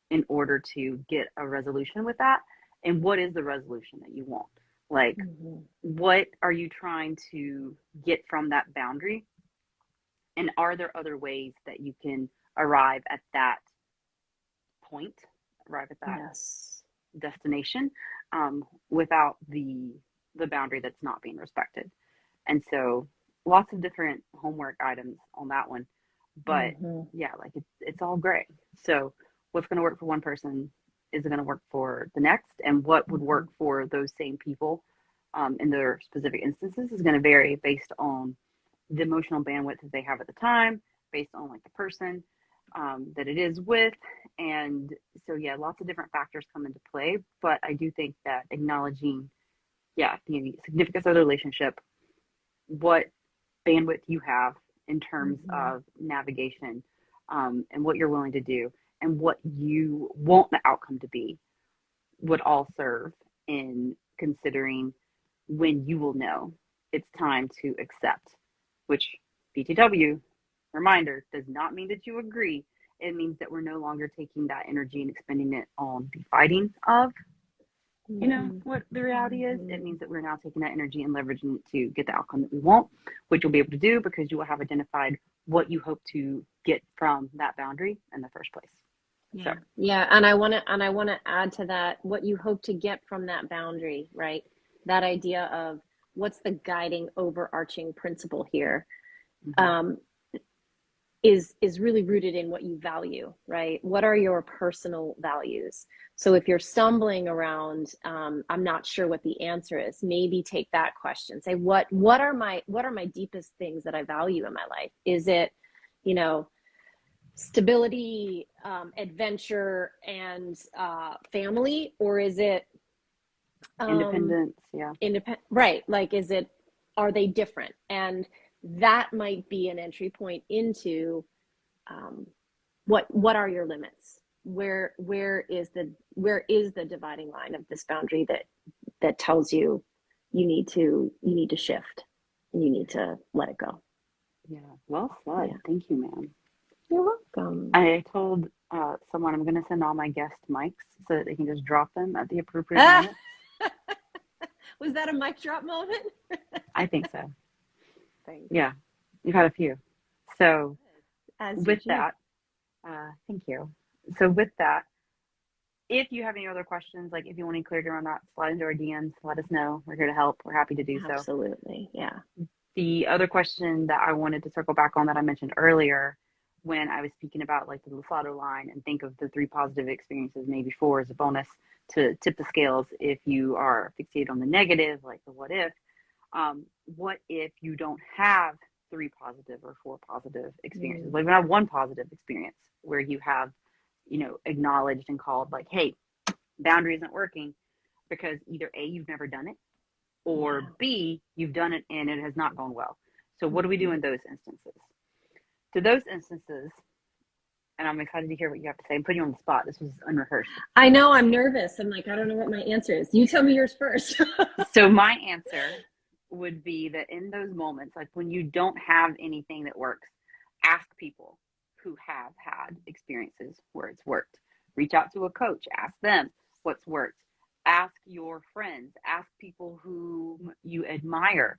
in order to get a resolution with that? And what is the resolution that you want? Like, what are you trying to get from that boundary? And are there other ways that you can arrive at that point, arrive at that destination, without the boundary that's not being respected? And so lots of different homework items on that one. But yeah, like it's all gray. So what's going to work for one person isn't going to work for the next. And what would work for those same people in their specific instances is going to vary based on the emotional bandwidth that they have at the time, based on like the person that it is with, And so, yeah, lots of different factors come into play. But I do think that acknowledging, yeah, the significance of the relationship, what bandwidth you have in terms of navigation, and what you're willing to do, and what you want the outcome to be, would all serve in considering when you will know it's time to accept, which, BTW, reminder, does not mean that you agree. It means that we're no longer taking that energy and expending it on the fighting of, what the reality is. It means that we're now taking that energy and leveraging it to get the outcome that we want, which you'll be able to do because you will have identified what you hope to get from that boundary in the first place. Yeah. So. Yeah. And I want to add to that, what you hope to get from that boundary, right? That idea of what's the guiding overarching principle here, is really rooted in what you value, right? What are your personal values? So if you're stumbling around, I'm not sure what the answer is, maybe take that question. Say, what are my deepest things that I value in my life? Is it, stability, adventure, and family, or is it independence? Yeah. Right. Like, are they different? And that might be an entry point into what are your limits? Where is the dividing line of this boundary that tells you need to shift, and you need to let it go. Yeah. Well said. Yeah. Thank you, ma'am. You're welcome. I told someone I'm going to send all my guest mics so that they can just drop them at the appropriate moment. Was that a mic drop moment? I think so. Thanks. Yeah, you've had a few. So with that, thank you. So with that, if you have any other questions, like if you want any clarity around that, slide into our DMs, let us know. We're here to help. We're happy to do so. Absolutely, yeah. The other question that I wanted to circle back on that I mentioned earlier when I was speaking about like the Lusato line, and think of the 3 positive experiences, maybe 4 as a bonus to tip the scales if you are fixated on the negative, like the what if you don't have 3 positive or 4 positive experiences? Like, you have 1 positive experience where you have, acknowledged and called like, hey, boundary isn't working, because either A, you've never done it, or B, you've done it and it has not gone well. So what do we do in those instances? To those instances, and I'm excited to hear what you have to say. I'm putting you on the spot. This was unrehearsed. I know, I'm nervous. I'm like, I don't know what my answer is. You tell me yours first. So my answer would be that in those moments, like when you don't have anything that works, ask people who have had experiences where it's worked. Reach out to a coach, ask them what's worked. Ask your friends, ask people whom you admire.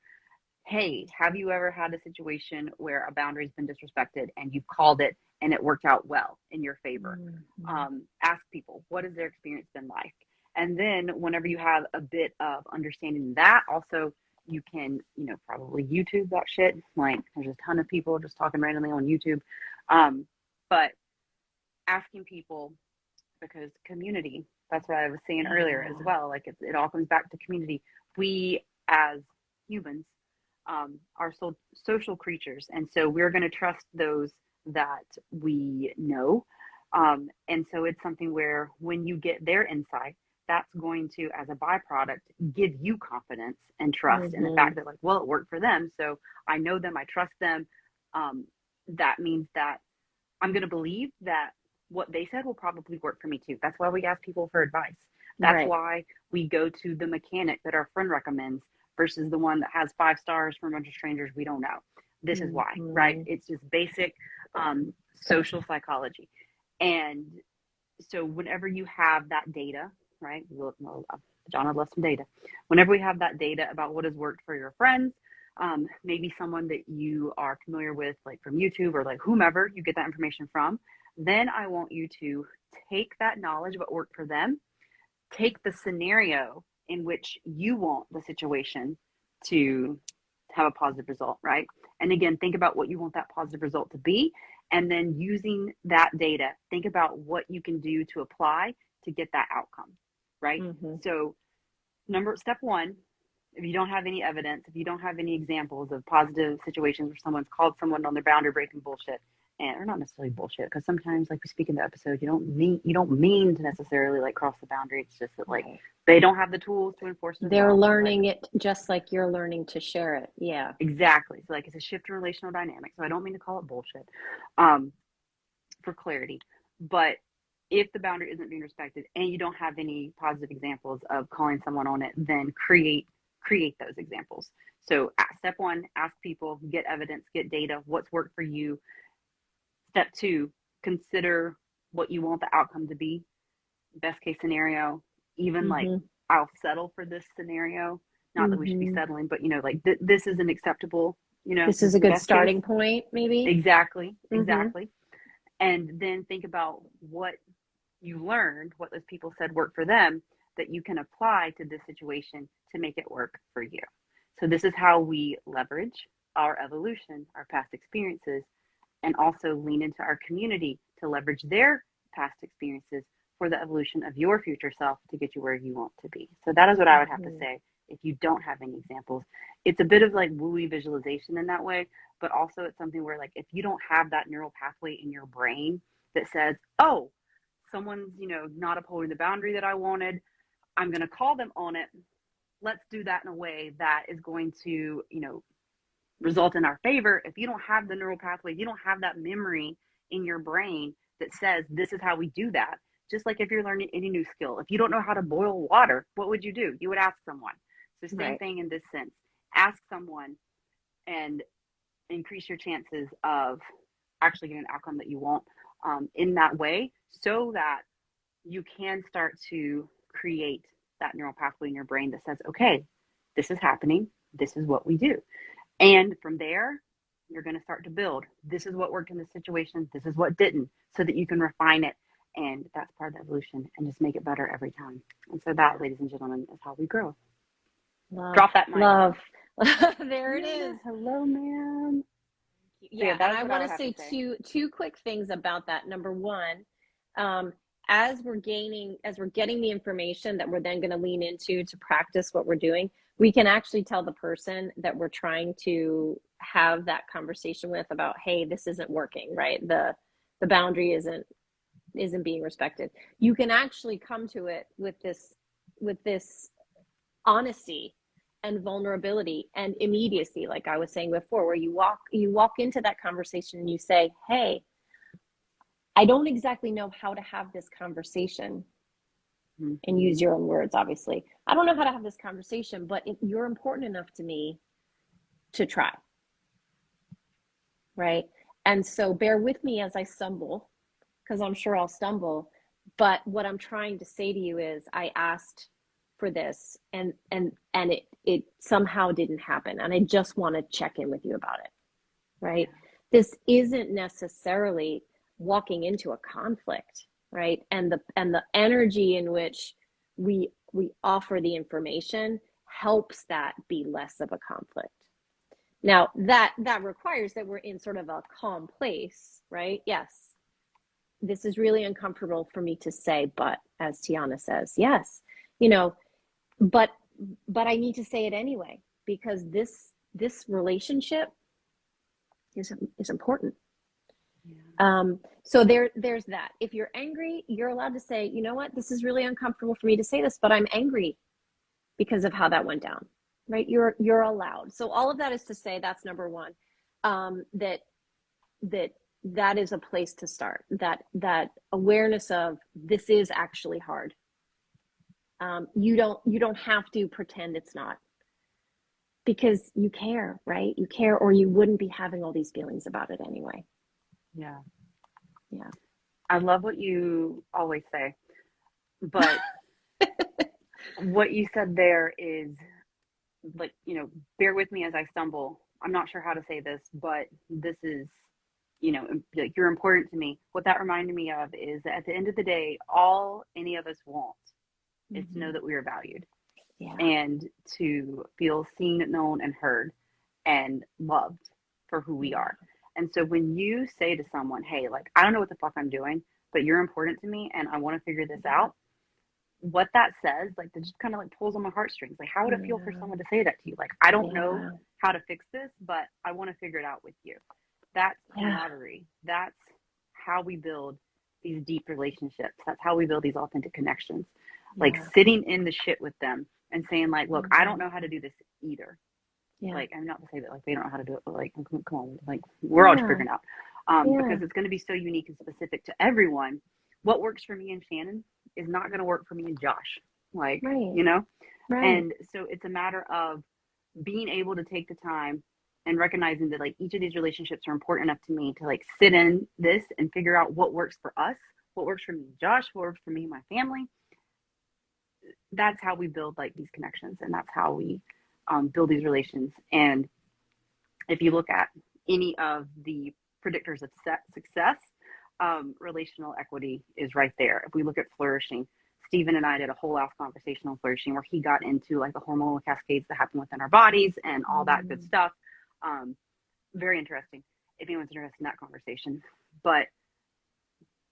Hey, have you ever had a situation where a boundary's been disrespected and you've called it and it worked out well in your favor? Ask people, what has their experience been like? And then whenever you have a bit of understanding that, also you can, probably YouTube that shit. Like, there's a ton of people just talking randomly on YouTube. But asking people, because community, that's what I was saying earlier as well. Like, it all comes back to community. We as humans are social creatures. And so we're going to trust those that we know. And so it's something where when you get their insight, that's going to, as a byproduct, give you confidence and trust in the fact that, like, well, it worked for them, so I know them, I trust them. That means that I'm going to believe that what they said will probably work for me too. That's why we ask people for advice. That's why we go to the mechanic that our friend recommends versus the one that has 5 stars from a bunch of strangers we don't know. This is why, right? It's just basic social psychology. And so whenever you have that data, right? Johnna loves some data. Whenever we have that data about what has worked for your friends, maybe someone that you are familiar with, like from YouTube or like whomever you get that information from, then I want you to take that knowledge of what worked for them, take the scenario in which you want the situation to have a positive result, right? And again, think about what you want that positive result to be. And then using that data, think about what you can do to apply to get that outcome, right? So step 1, if you don't have any evidence, if you don't have any examples of positive situations where someone's called someone on their boundary breaking bullshit and or not necessarily bullshit, because sometimes, like we speak in the episode, you don't mean to necessarily like cross the boundary. It's just that like Right. they don't have the tools to enforce it as They're well. So like learning it just like you're learning to share it. Yeah. exactly. So like it's a shift in relational dynamics. So I don't mean to call it bullshit. Um, for clarity. But if the boundary isn't being respected and you don't have any positive examples of calling someone on it, then create those examples. So step one, ask people, get evidence, get data, what's worked for you. Step two, consider what you want the outcome to be. Best case scenario, even like Mm-hmm. I'll settle for this scenario. Not that we should be Mm-hmm. settling, but like this is an acceptable, This this is a is the good best case. starting point, maybe. Exactly, Mm-hmm. exactly. And then think about what you learned, what those people said worked for them, that you can apply to this situation to make it work for you. So this is how we leverage our evolution, our past experiences, and also lean into our community to leverage their past experiences for the evolution of your future self to get you where you want to be. So that is what I would have to Mm-hmm. say if you don't have any examples. It's a bit of like wooey visualization in that way, but also it's something where like if you don't have that neural pathway in your brain that says, oh, someone's, not upholding the boundary that I wanted, I'm going to call them on it. Let's do that in a way that is going to, result in our favor. If you don't have the neural pathway, you don't have that memory in your brain that says this is how we do that. Just like if you're learning any new skill, if you don't know how to boil water, what would you do? You would ask someone. So same Right. thing in this sense. Ask someone and increase your chances of actually getting an outcome that you want in that way, so that you can start to create that neural pathway in your brain that says, okay, this is happening. This is what we do. And from there, you're going to start to build. This is what worked in this situation. This is what didn't, so that you can refine it. And that's part of the evolution and just make it better every time. And so that, ladies and gentlemen, is how we grow. Love, Drop that mic. love. There it Yeah. is. Hello, man. So yeah, Yeah, and that is I what I want would to have to say say. two quick things about that. Number one, um, as we're getting the information that we're then going to lean into to practice what we're doing, we can actually tell the person that we're trying to have that conversation with about, hey, this isn't working, right? The boundary isn't being respected. You can actually come to it with this honesty and vulnerability and immediacy, like I was saying before, where you walk into that conversation and you say, hey, I don't exactly know how to have this conversation, and Mm-hmm. use your own words, obviously. I don't know how to have this conversation, but you're important enough to me to try, right? And so bear with me as I stumble, because I'm sure I'll stumble. But what I'm trying to say to you is I asked for this, and it somehow didn't happen. And I just want to check in with you about it, right? Yeah. This isn't necessarily walking into a conflict, right? And the energy in which we offer the information helps that be less of a conflict. Now that requires that we're in sort of a calm place, right? Yes, this is really uncomfortable for me to say, but as Tiana says, yes, you know, but I need to say it anyway, because this relationship is important. Yeah. So there's that. If you're angry, you're allowed to say, you know what, this is really uncomfortable for me to say this, but I'm angry because of how that went down, right? You're allowed. So all of that is to say, that's number one. That that is a place to start. That awareness of this is actually hard. You don't have to pretend it's not, because you care, right? You care, or you wouldn't be having all these feelings about it anyway. Yeah. Yeah. I love what you always say, but what you said there is like, bear with me as I stumble. I'm not sure how to say this, but this is, like you're important to me. What that reminded me of is that at the end of the day, all any of us want is to know Mm-hmm. that we are valued Yeah. and to feel seen, known, and heard and loved for who we Yeah. are. And so when you say to someone, hey, like, I don't know what the fuck I'm doing, but you're important to me and I want to figure this Yeah. out, what that says, like, that just kind of like pulls on my heartstrings. Like, how would it feel for Yeah. someone to say that to you? Like, I don't know Yeah. how to fix this, but I want to figure it out with you. That's Yeah. camaraderie. That's how we build these deep relationships. That's how we build these authentic connections. Like Yeah. sitting in the shit with them and saying like, look, I don't Mhm. know how to do this either. Yeah. Like, I'm not to say that like they don't know how to do it, but like, come on, like we're all Yeah. figuring out. Yeah. Because it's going to be so unique and specific to everyone. What works for me and Shannon is not going to work for me and Josh. Like, Right. you know? Right. And so it's a matter of being able to take the time and recognizing that like each of these relationships are important enough to me to like sit in this and figure out what works for us, what works for me and Josh, what works for me and my family. That's how we build like these connections, and that's how we build these relations. And if you look at any of the predictors of success, relational equity is right there. If we look at flourishing, Stephen and I did a whole ass conversation on flourishing where he got into like the hormonal cascades that happen within our bodies and all that good Mm. stuff. Very interesting if anyone's interested in that conversation. But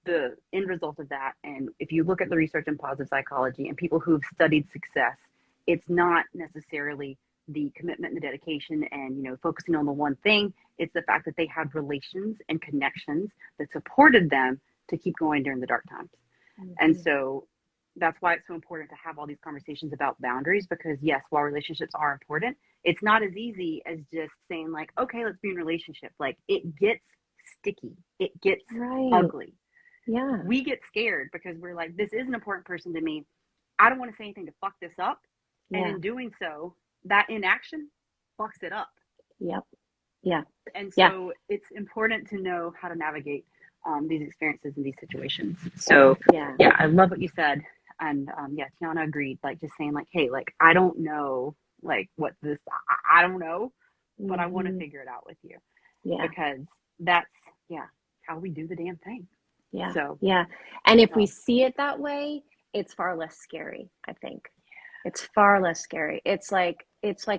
the end result of that, and if you look at the research in positive psychology and people who've studied success, it's not necessarily the commitment and the dedication and focusing on the one thing. It's the fact that they had relations and connections that supported them to keep going during the dark times. And Mhm. so that's why it's so important to have all these conversations about boundaries, because yes, while relationships are important, it's not as easy as just saying like, okay, let's be in a relationship. Like it gets sticky, it gets Right. ugly. Yeah. We get scared because we're like, this is an important person to me. I don't want to say anything to fuck this up. And Yeah. in doing so, that inaction fucks it up. Yep. Yeah. And Yeah. so it's important to know how to navigate these experiences in these situations. So Yeah. yeah, I love what you said. And yeah, Tiana agreed, like just saying like, hey, like, I don't know, like what this, I don't know, but I want to Hmm. figure it out with you, Yeah. because that's, yeah, how we do the damn thing. Yeah. So, Yeah. And if we so see it that way, it's far less scary, I think. It's far less scary. It's like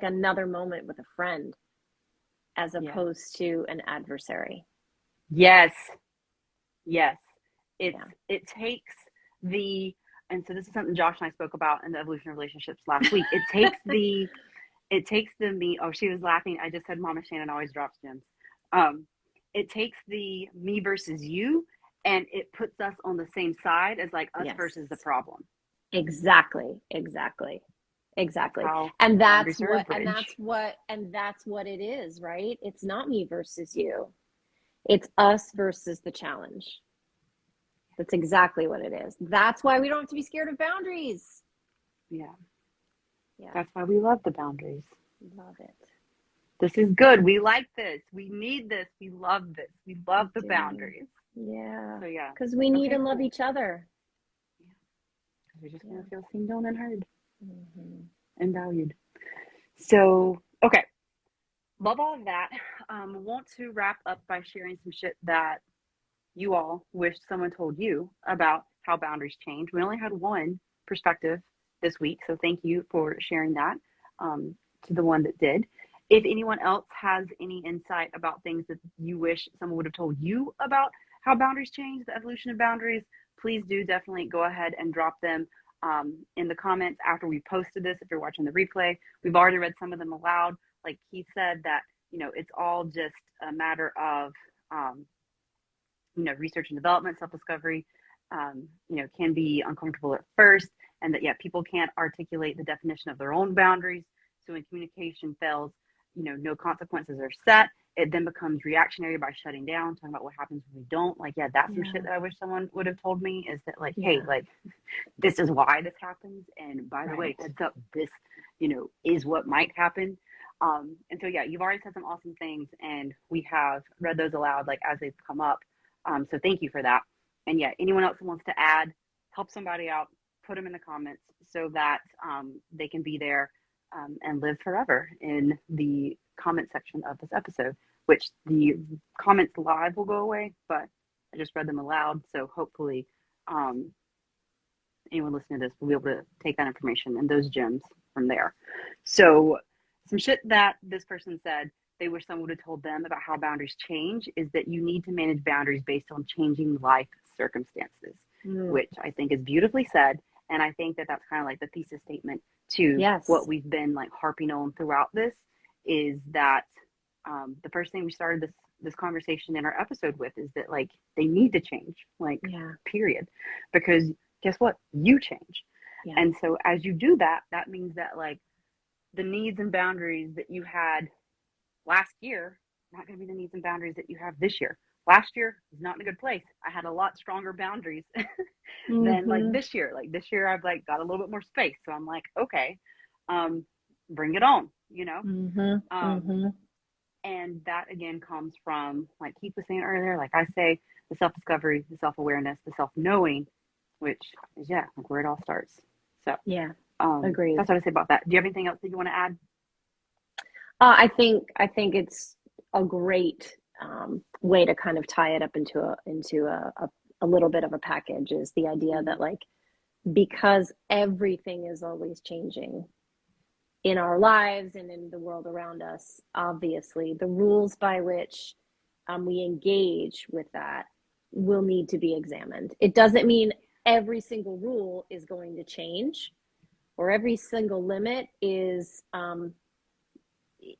another moment with a friend as yeah. opposed to an adversary. Yes. Yes. Yeah. It takes the, and so this is something Josh and I spoke about in the evolution of relationships last week. It takes the me. Oh, she was laughing. I just said Mama Shannon always drops gems. Um, it takes the me versus you, and it puts us on the same side as like us Yes. versus the problem. Exactly. Exactly. That's Exactly. how And that's boundaries are a what and bridge. that's what and that's what it is, right? It's not me versus you. It's us versus the challenge. That's exactly what it is. That's why we don't have to be scared of boundaries. Yeah. Yeah, That's why we love the boundaries. love it. This is good. We like this. We need this. We love this. We love We the do. boundaries. Yeah. So yeah. Because we need Okay, and love cool. each other. Yeah. We're just Yeah. gonna feel seen, known, and heard Hmm. and valued. So okay. Love all of that. Want to wrap up by sharing some shit that you all wish someone told you about how boundaries change. We only had one perspective this week, so thank you for sharing that to the one that did. If anyone else has any insight about things that you wish someone would have told you about how boundaries change, the evolution of boundaries, please do definitely go ahead and drop them in the comments after we posted this. If you're watching the replay, we've already read some of them aloud. Like Keith said, that it's all just a matter of um, research and development, self-discovery, can be uncomfortable at first, and that, yeah, people can't articulate the definition of their own boundaries. So when communication fails, no consequences are set. It then becomes reactionary by shutting down, talking about what happens when we don't. Like, yeah, that's some shit Yeah. that I wish someone would have told me, is that like, hey, Yeah. like, this is why this happens. And by the way, Right. heads up, this, is what might happen. And so, yeah, you've already said some awesome things, and we have read those aloud, like as they've come up. So thank you for that. And yeah, anyone else who wants to add, help somebody out, put them in the comments so that they can be there and live forever in the comment section of this episode, which the comments live will go away, but I just read them aloud. So hopefully um, anyone listening to this will be able to take that information and those gems from there. So some shit that this person said they wish someone would have told them about how boundaries change is that you need to manage boundaries based on changing life circumstances, Mm. which I think is beautifully said. And I think that that's kind of like the thesis statement to what Yes. we've been like harping on throughout this, is that the first thing we started this this conversation in our episode with is that like they need to change, like Yeah. period, because guess what? You change. Yeah. And so as you do that, that means that like the needs and boundaries that you had last year not going to be the needs and boundaries that you have this year. Last year was not in a good place. I had a lot stronger boundaries than like Mm-hmm. this year. Like this year I've like got a little bit more space. So I'm like, okay, bring it on, you know? Mm-hmm. Um, Mm-hmm. and that again comes from, like Keith was saying earlier, like I say, the self-discovery, the self-awareness, the self-knowing, which is, yeah, like where it all starts. So Yeah. Agreed. that's what I say about that. Do you have anything else that you want to add? I think it's a great way to kind of tie it up into a little bit of a package, is the idea Mm-hmm. that, like, because everything is always changing in our lives and in the world around us, obviously the rules by which we engage with that will need to be examined. It doesn't mean every single rule is going to change, or every single limit is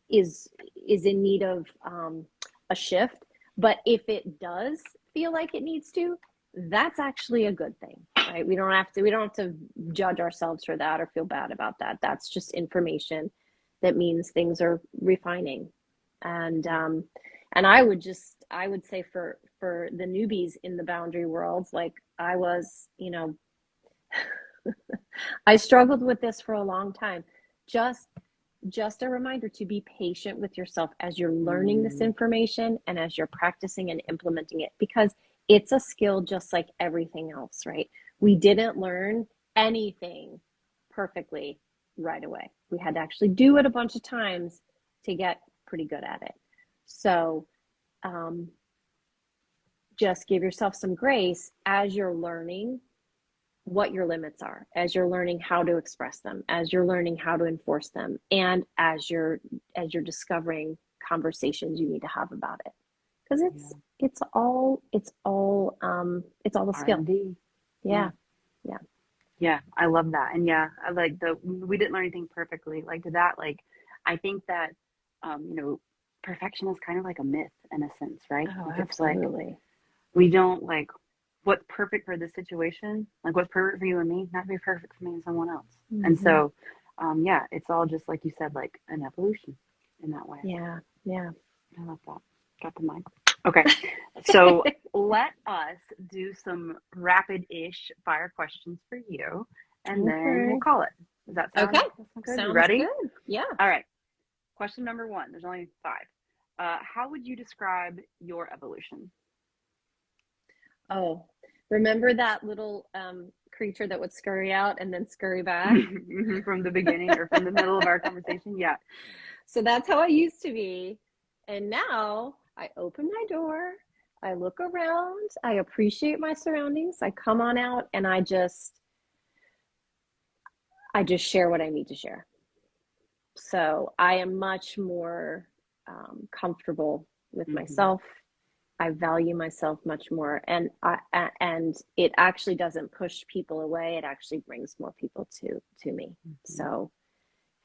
is in need of a shift. But if it does feel like it needs to, that's actually a good thing, right? We don't have to judge ourselves for that or feel bad about that. That's just information that means things are refining. And I would say for the newbies in the boundary world, like I was, I struggled with this for a long time. Just just a reminder to be patient with yourself as you're learning this Mm, information and as you're practicing and implementing it, because it's a skill just like everything else, right? We didn't learn anything perfectly right away. We had to actually do it a bunch of times to get pretty good at it. So um, just give yourself some grace as you're learning what your limits are, as you're learning how to express them, as you're learning how to enforce them, and as you're discovering conversations you need to have about it, because it's yeah. it's all it's all it's all a skill. R&D. Yeah. Yeah. Yeah. Yeah, I love that. And yeah, I like the we didn't learn anything perfectly. Like to that, like I think that you know, perfection is kind of like a myth in a sense, right? Oh, Like it's like absolutely. we don't like what's perfect for this situation, like what's perfect for you and me, not be perfect for me and someone else. And Mm-hmm. so yeah, it's all just like you said, like an evolution in that way. Yeah. Yeah. I love that. Got the mic. Okay. So let us do some rapid-ish fire questions for you, and then we'll Okay. call it. Okay. Does that sound good? You Sounds ready? good. Yeah. All right. Question number one. There's only five. How would you describe your evolution? Oh, remember that little creature that would scurry out and then scurry back? From the beginning or from the middle of our conversation? Yeah. So that's how I used to be. And now I open my door, I look around, I appreciate my surroundings, I come on out, and I just share what I need to share. So I am much more comfortable with Mm-hmm. myself. I value myself much more, and it actually doesn't push people away. It actually brings more people to me. Mm-hmm. So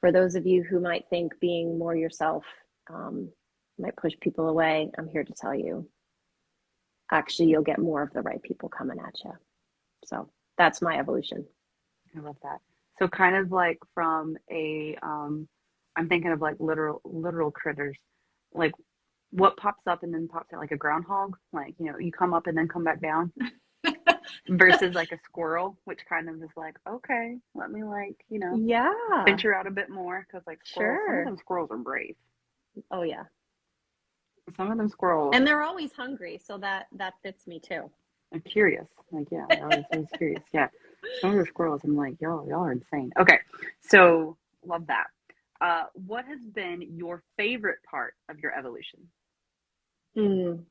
for those of you who might think being more yourself um, might push people away, I'm here to tell you, actually, you'll get more of the right people coming at you. So that's my evolution. I love that. So kind of like from a I'm thinking of like literal critters. Like what pops up and then pops out like a groundhog, like you come up and then come back down, versus like a squirrel, which kind of is like, okay, let me like Yeah, venture out a bit more, because like squirrels, some of sure. them squirrels are brave. Oh yeah, Some of them squirrels and they're always hungry, so that fits me too. are curious. Like yeah, they're always curious. Yeah, some of the squirrels, I'm like, y'all are insane. Okay, so love that. What has been your favorite part of your evolution? Mm.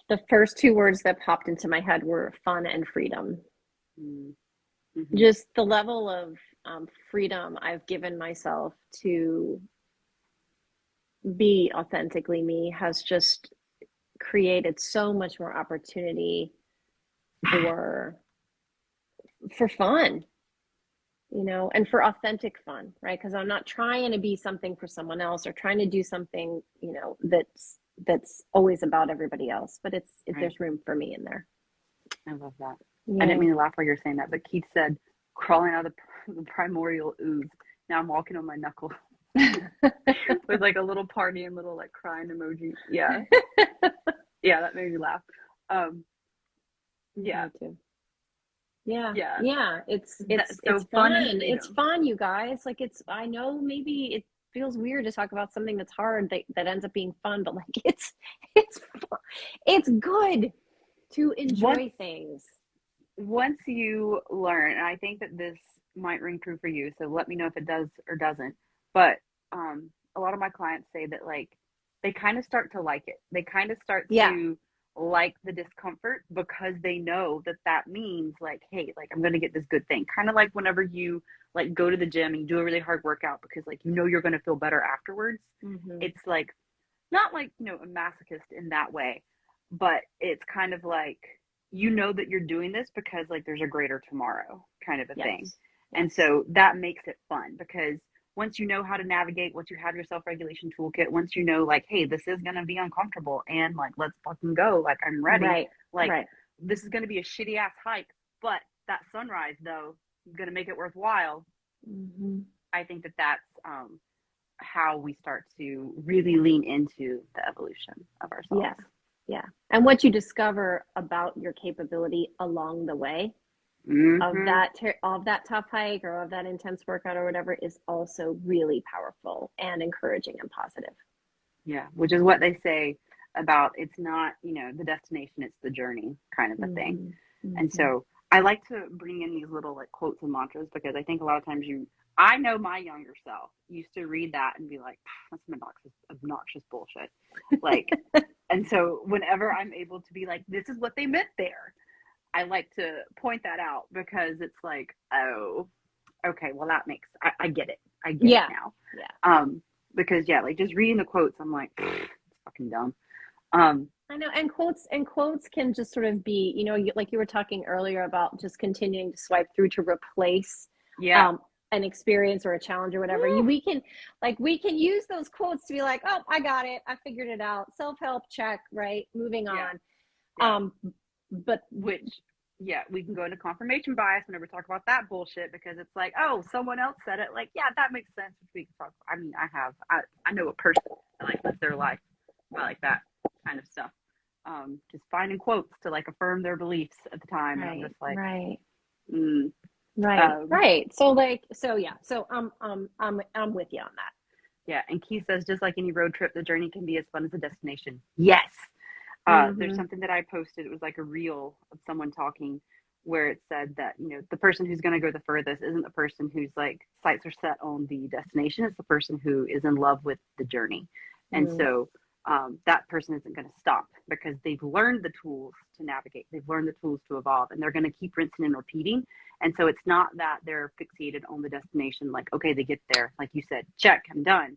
The first two words that popped into my head were fun and freedom. Mm-hmm. Just the level of freedom I've given myself to be authentically me has just created so much more opportunity for for fun, you know, and for authentic fun, right? Because I'm not trying to be something for someone else or trying to do something, you know, that's always about everybody else, but Right. there's room for me in there. I love that. I didn't Yeah. mean to laugh while you're saying that, but Keith said, crawling out of the primordial ooze. Now I'm walking on my knuckle with like a little party and little like crying emoji. Yeah. Yeah, that made me laugh. Um, yeah. Me too. Yeah. Yeah. Yeah. That's It's so funny fun. It's freedom. fun, you guys. Like I know maybe it feels weird to talk about something that's hard that ends up being fun, but like it's it's good to Once enjoy things. once you learn, and I think that this might ring true for you, so let me know if it does or doesn't. But a lot of my clients say that like they kind of start to like it. They kind of start Yeah. to like the discomfort because they know that that means like, hey, like I'm gonna get this good thing. Kind of like whenever you like go to the gym and you do a really hard workout because like you know you're gonna feel better afterwards. Mm-hmm. It's like not like a masochist in that way, but it's kind of like you know that you're doing this because like there's a greater tomorrow kind of a thing. Yes. And Yes. so that makes it fun because once you know how to navigate, once you have your self-regulation toolkit, once you know like, hey, this is going to be uncomfortable and like let's fucking go, like I'm ready, Right. like Right. this is going to be a shitty ass hike, but that sunrise though is going to make it worthwhile. Mm-hmm. I think that that's how we start to really lean into the evolution of Yeah. ourselves. Yeah. And what you discover about your capability along the way Mm-hmm. of that tough hike or of that intense workout or whatever is also really powerful and encouraging and positive. Yeah, which is what they say about it's not, the destination, it's the journey kind of a thing. Mm-hmm. And Mm-hmm. so I like to bring in these little like quotes and mantras because I think a lot of times I know my younger self used to read that and be like, that's some obnoxious bullshit. Like, and so whenever I'm able to be like, this is what they meant there, I like to point that out because it's like, oh, okay, well I get it. I get it Yeah. now. Yeah. Because yeah, like just reading the quotes, I'm like, it's fucking dumb. Um, I know, and quotes can just sort of be, you know, like you were talking earlier about just continuing to swipe through to replace yeah, um, an experience or a challenge or whatever. woo, We can use those quotes to be like, oh, I got it, I figured it out. Self-help check, right? Moving yeah, on. yeah. But Which, yeah, we can go into confirmation bias whenever we talk about that bullshit because it's like, oh, someone else said it. Like, yeah, that makes sense. Which we can talk. I mean, I know a person that like lives their life by like that kind of stuff. Just finding quotes to like affirm their beliefs at the time, and I'm right, just like, right. mm, Right, um, right. So yeah. So I'm with you on that. yeah. And Keith says, just like any road trip, the journey can be as fun as the destination. Yes. There's Mm-hmm. something that I posted. It was like a reel of someone talking where it said that, the person who's going to go the furthest isn't the person whose like sights are set on the destination. It's the person who is in love with the journey. And Mm. so that person isn't going to stop because they've learned the tools to navigate. They've learned the tools to evolve and they're going to keep rinsing and repeating. And so it's not that they're fixated on the destination. Like, okay, they get there. Like you said, check, I'm done.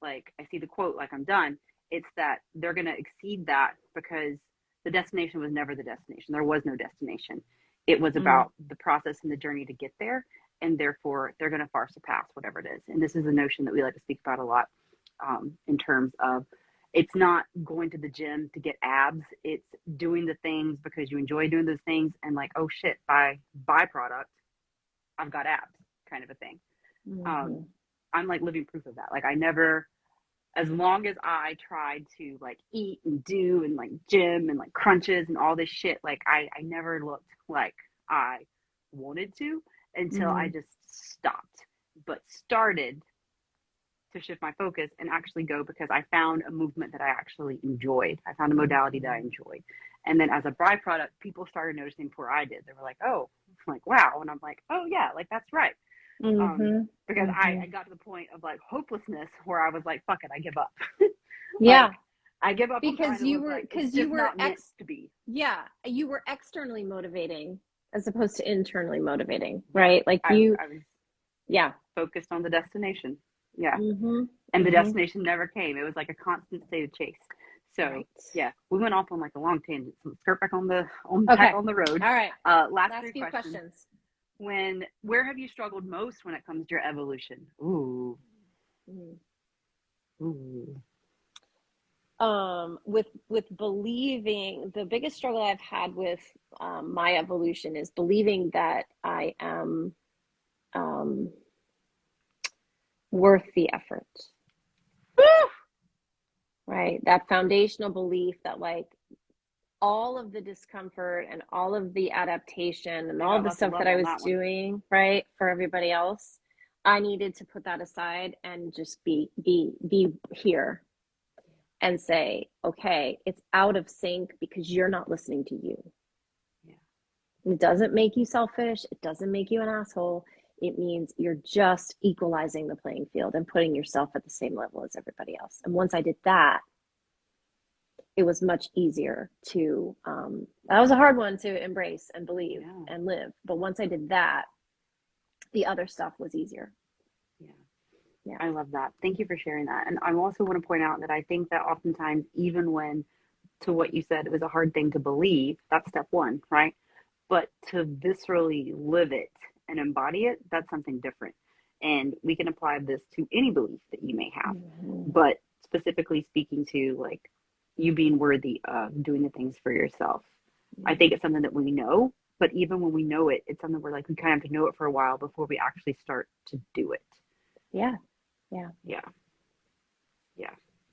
Like I see the quote, like I'm done. It's that they're going to exceed that because the destination was never the destination. There was no destination. It was Mm. about the process and the journey to get there. And therefore, they're going to far surpass whatever it is. And this is a notion that we like to speak about a lot in terms of it's not going to the gym to get abs. It's doing the things because you enjoy doing those things. And like, oh shit, by byproduct, I've got abs kind of a thing. Um, Mm-hmm. I'm like living proof of that. Like I never, as long as I tried to like eat and do and like gym and like crunches and all this shit, like I never looked like I wanted to until I Mm-hmm. just stopped, but started to shift my focus and actually go because I found a movement that I actually enjoyed. I found a modality that I Mm-hmm. enjoyed. And then as a byproduct, people started noticing before I did. They were like, oh, I'm like, wow. And I'm like, oh yeah, like that's right. Mm-hmm. Because Mm-hmm. I got to the point of like hopelessness where I was like, fuck it, I give up. Like Yeah, I give up on trying because to live right. It's just not meant to be. you were externally motivating as opposed to internally motivating, Yeah. right? Like I was yeah. focused on the destination. Yeah. Mm-hmm. And the Mm-hmm. destination never came. It was like a constant state of chase. So Right. yeah, we went off on like a long tangent. So let's start back on the Okay. road. All right. Last Last three few questions. questions. where have you struggled most when it comes to your evolution? Ooh. Mm. Ooh. With believing, the biggest struggle I've had with my evolution is believing that I am worth the effort. Right? That foundational belief that like all of the discomfort and all of the adaptation and all the stuff that I was doing, right, for everybody else, I needed to put that aside and just be here and say, okay, it's out of sync because you're not listening to you. Yeah. It doesn't make you selfish. It doesn't make you an asshole. It means you're just equalizing the playing field and putting yourself at the same level as everybody else. And once I did that, it was much easier to, that was a hard one to embrace and believe and live. But once I did that, the other stuff was easier. Yeah. I love that. Thank you for sharing that. And I also want to point out that I think that oftentimes, even when, to what you said, it was a hard thing to believe, that's step one, right? But to viscerally live it and embody it, that's something different. And we can apply this to any belief that you may have. Mm-hmm. But specifically speaking to like you being worthy of doing the things for yourself. Mm-hmm. I think it's something that we know, but even when we know it, it's something where like we kind of have to know it for a while before we actually start to do it. Yeah.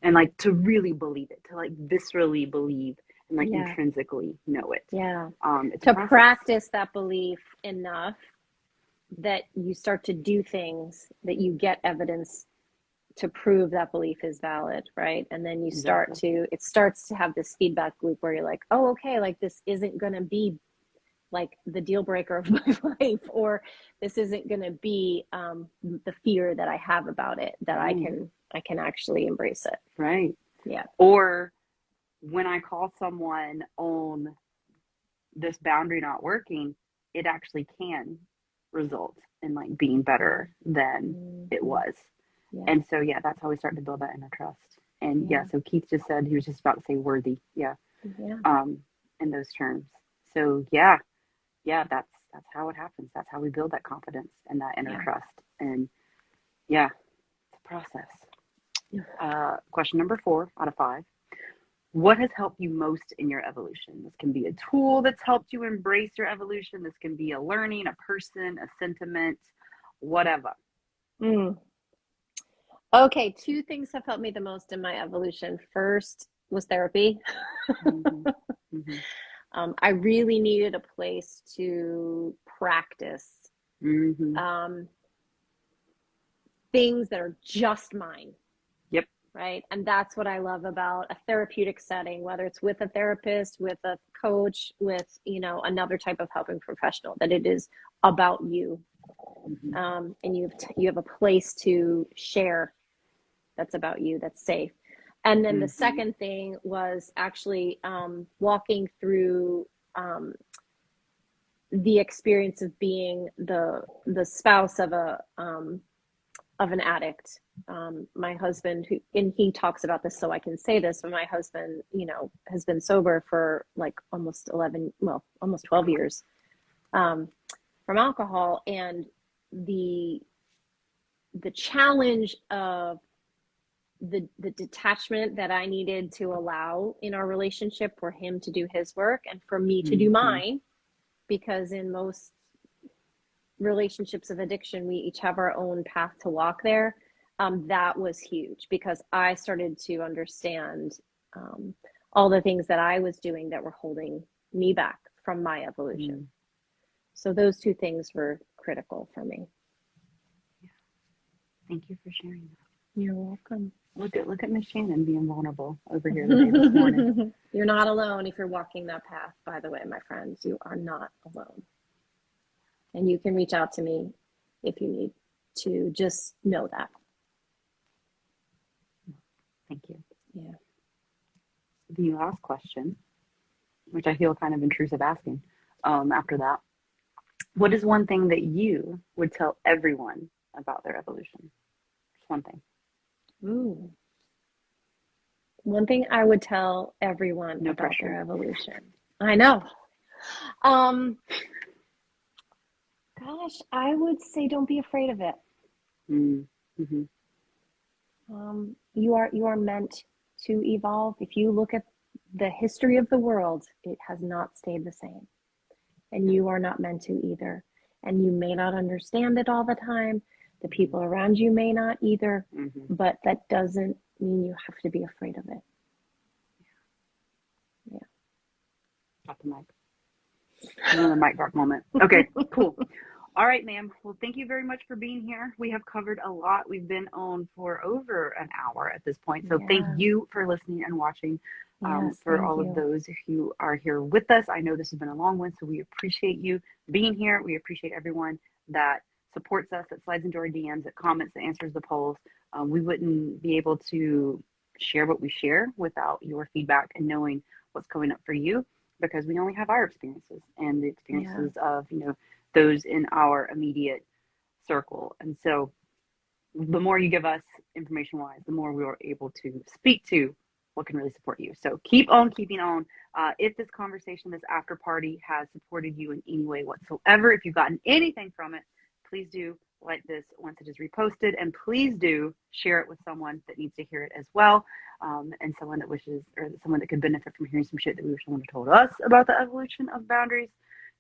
And like to really believe it, to like viscerally believe and like intrinsically know it. To practice that belief enough that you start to do things that you get evidence to prove that belief is valid, right? And then you start to, it starts to have this feedback loop where you're like, oh, okay, like this isn't going to be like the deal breaker of my life, or this isn't going to be the fear that I have about it, that I can actually embrace it. Right. Yeah. Or when I call someone on this boundary not working, it actually can result in like being better than it was. Yeah. And so, that's how we start to build that inner trust. And so Keith just said, he was just about to say worthy. In those terms. So that's how it happens. That's how we build that confidence and that inner trust. And it's a process. Question number 4 out of 5. What has helped you most in your evolution? This can be a tool that's helped you embrace your evolution. This can be a learning, a person, a sentiment, whatever. Okay, 2 things have helped me the most in my evolution. First was therapy. I really needed a place to practice things that are just mine. Yep. Right. And that's what I love about a therapeutic setting, whether it's with a therapist, with a coach, with, another type of helping professional, that it is about you. And you have a place to share that's about you, that's safe. And then the second thing was actually walking through the experience of being the spouse of an addict. My husband, and he talks about this, so I can say this, but my husband, has been sober for like almost 12 years from alcohol, and the challenge of the detachment that I needed to allow in our relationship for him to do his work and for me to do mine, because in most relationships of addiction, we each have our own path to walk there. That was huge, because I started to understand all the things that I was doing that were holding me back from my evolution. So those 2 things were critical for me. Thank you for sharing that. You're welcome. Look at Miss Shannon being vulnerable over here today this morning. You're not alone if you're walking that path, by the way, my friends. You are not alone. And you can reach out to me if you need to. Just know that. Thank you. Yeah. The last question, which I feel kind of intrusive asking after that. What is one thing that you would tell everyone about their evolution? Just one thing. Ooh. One thing I would tell everyone no about pressure. Their evolution. I know. Gosh, I would say don't be afraid of it. Mm-hmm. You are meant to evolve. If you look at the history of the world, it has not stayed the same. And you are not meant to either. And you may not understand it all the time. The people around you may not either, Mm-hmm. but that doesn't mean you have to be afraid of it. Yeah. Drop the mic. Another mic drop moment. Okay, cool. All right, ma'am. Well, thank you very much for being here. We have covered a lot. We've been on for over an hour at this point. So thank Yeah. you for listening and watching. Yes, For thank all of you. those who are here with us, I know this has been a long one, so we appreciate you being here. We appreciate everyone that supports us, that slides into our DMs, that comments, that answers the polls. We wouldn't be able to share what we share without your feedback and knowing what's coming up for you, because we only have our experiences and the Yeah. experiences of, those in our immediate circle. And so the more you give us information wise, the more we are able to speak to what can really support you. So keep on keeping on. If this conversation, this after party has supported you in any way whatsoever, if you've gotten anything from it, please do like this once it is reposted, and please do share it with someone that needs to hear it as well. And someone that wishes, or someone that could benefit from hearing some shit that we wish someone had told us about the evolution of boundaries,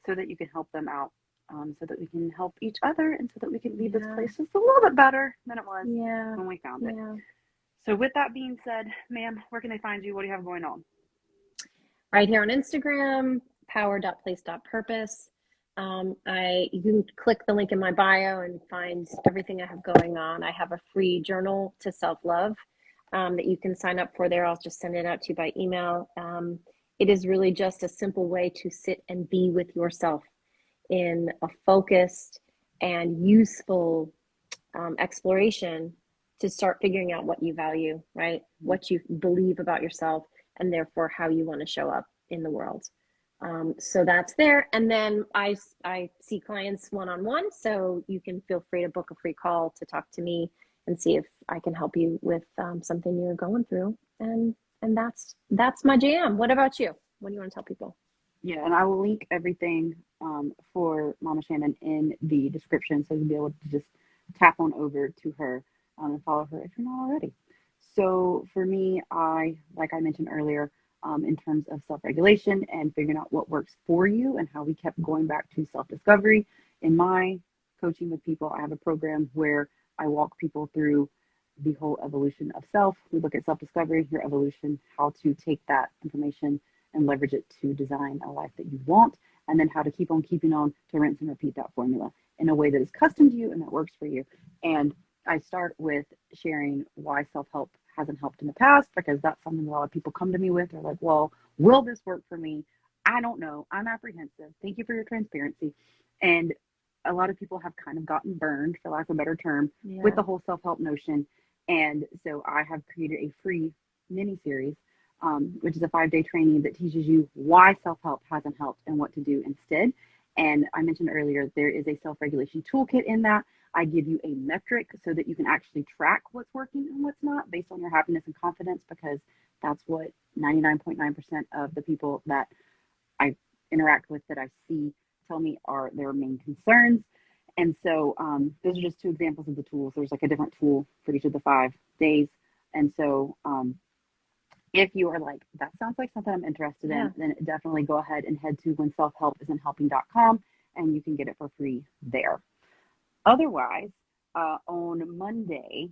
so that you can help them out, so that we can help each other, and so that we can leave this place just a little bit better than it was Yeah. when we found it. Yeah. So with that being said, ma'am, where can they find you? What do you have going on? Right here on Instagram, power.place.purpose. You can click the link in my bio and find everything I have going on. I have a free journal to self-love that you can sign up for there. I'll just send it out to you by email. It is really just a simple way to sit and be with yourself in a focused and useful exploration to start figuring out what you value, right? What you believe about yourself, and therefore how you want to show up in the world. So that's there. And then I see clients one-on-one, so you can feel free to book a free call to talk to me and see if I can help you with something you're going through. And that's my jam. What about you? What do you want to tell people? Yeah, and I will link everything for Mama Shannon in the description, so you'll be able to just tap on over to her and follow her if you're not already. So for me, like I mentioned earlier, in terms of self-regulation and figuring out what works for you and how we kept going back to self-discovery. In my coaching with people, I have a program where I walk people through the whole evolution of self. We look at self-discovery, your evolution, how to take that information and leverage it to design a life that you want, and then how to keep on keeping on to rinse and repeat that formula in a way that is custom to you and that works for you. And I start with sharing why self-help hasn't helped in the past, because that's something a lot of people come to me with. They're like, well, will this work for me? I don't know. I'm apprehensive. Thank you for your transparency. And a lot of people have kind of gotten burned, for lack of a better term, with the whole self-help notion. And so I have created a free mini series, which is a 5-day training that teaches you why self-help hasn't helped and what to do instead. And I mentioned earlier, there is a self-regulation toolkit in that. I give you a metric so that you can actually track what's working and what's not based on your happiness and confidence, because that's what 99.9% of the people that I interact with, that I see, tell me are their main concerns. And so those are just two examples of the tools. There's like a different tool for each of the 5 days. And so if you are like, that sounds like something I'm interested in, then definitely go ahead and head to whenselfhelpisn'thelping.com and you can get it for free there. Otherwise, on Monday,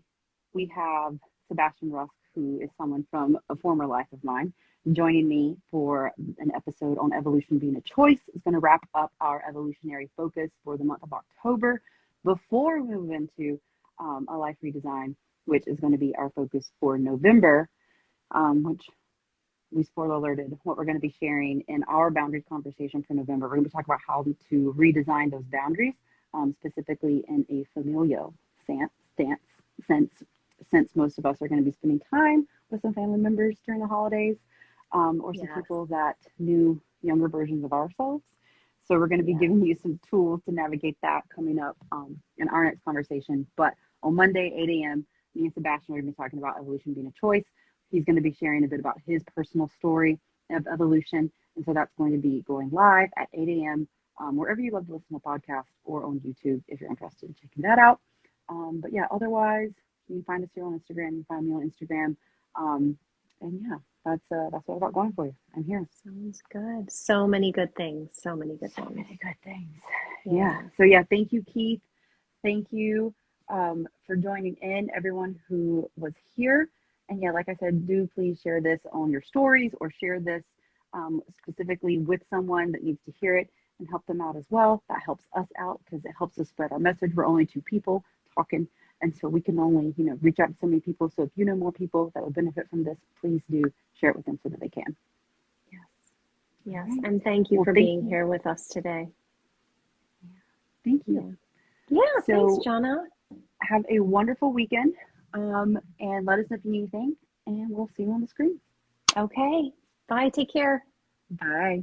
we have Sebastian Rusk, who is someone from a former life of mine, joining me for an episode on evolution being a choice. It's going to wrap up our evolutionary focus for the month of October before we move into a life redesign, which is going to be our focus for November, which we spoiler alerted what we're going to be sharing in our boundaries conversation for November. We're going to be talking about how to redesign those boundaries, specifically in a familial sense, since most of us are going to be spending time with some family members during the holidays, or some people that knew younger versions of ourselves. So we're going to be giving you some tools to navigate that coming up in our next conversation. But on Monday, 8 a.m., me and Sebastian are going to be talking about evolution being a choice. He's going to be sharing a bit about his personal story of evolution. And so that's going to be going live at 8 a.m. wherever you love to listen to podcasts, or on YouTube if you're interested in checking that out. But yeah, otherwise, you can find us here on Instagram. You can find me on Instagram. And yeah, that's what I got going for you. I'm here. Sounds good. So many good things. So many good So things. many good things. Yeah. So yeah, thank you, Keith. Thank you for joining in, everyone who was here. And yeah, like I said, do please share this on your stories, or share this specifically with someone that needs to hear it, and help them out as well. That helps us out because it helps us spread our message. We're only two people talking, and so we can only, reach out to so many people. So if you know more people that would benefit from this, please do share it with them so that they can. Yes. Yes. Right. And thank you for being here with us today. Thank you. Yeah, so, thanks, Johnna. Have a wonderful weekend, and let us know if you need anything, and we'll see you on the screen. Okay. Bye. Take care. Bye.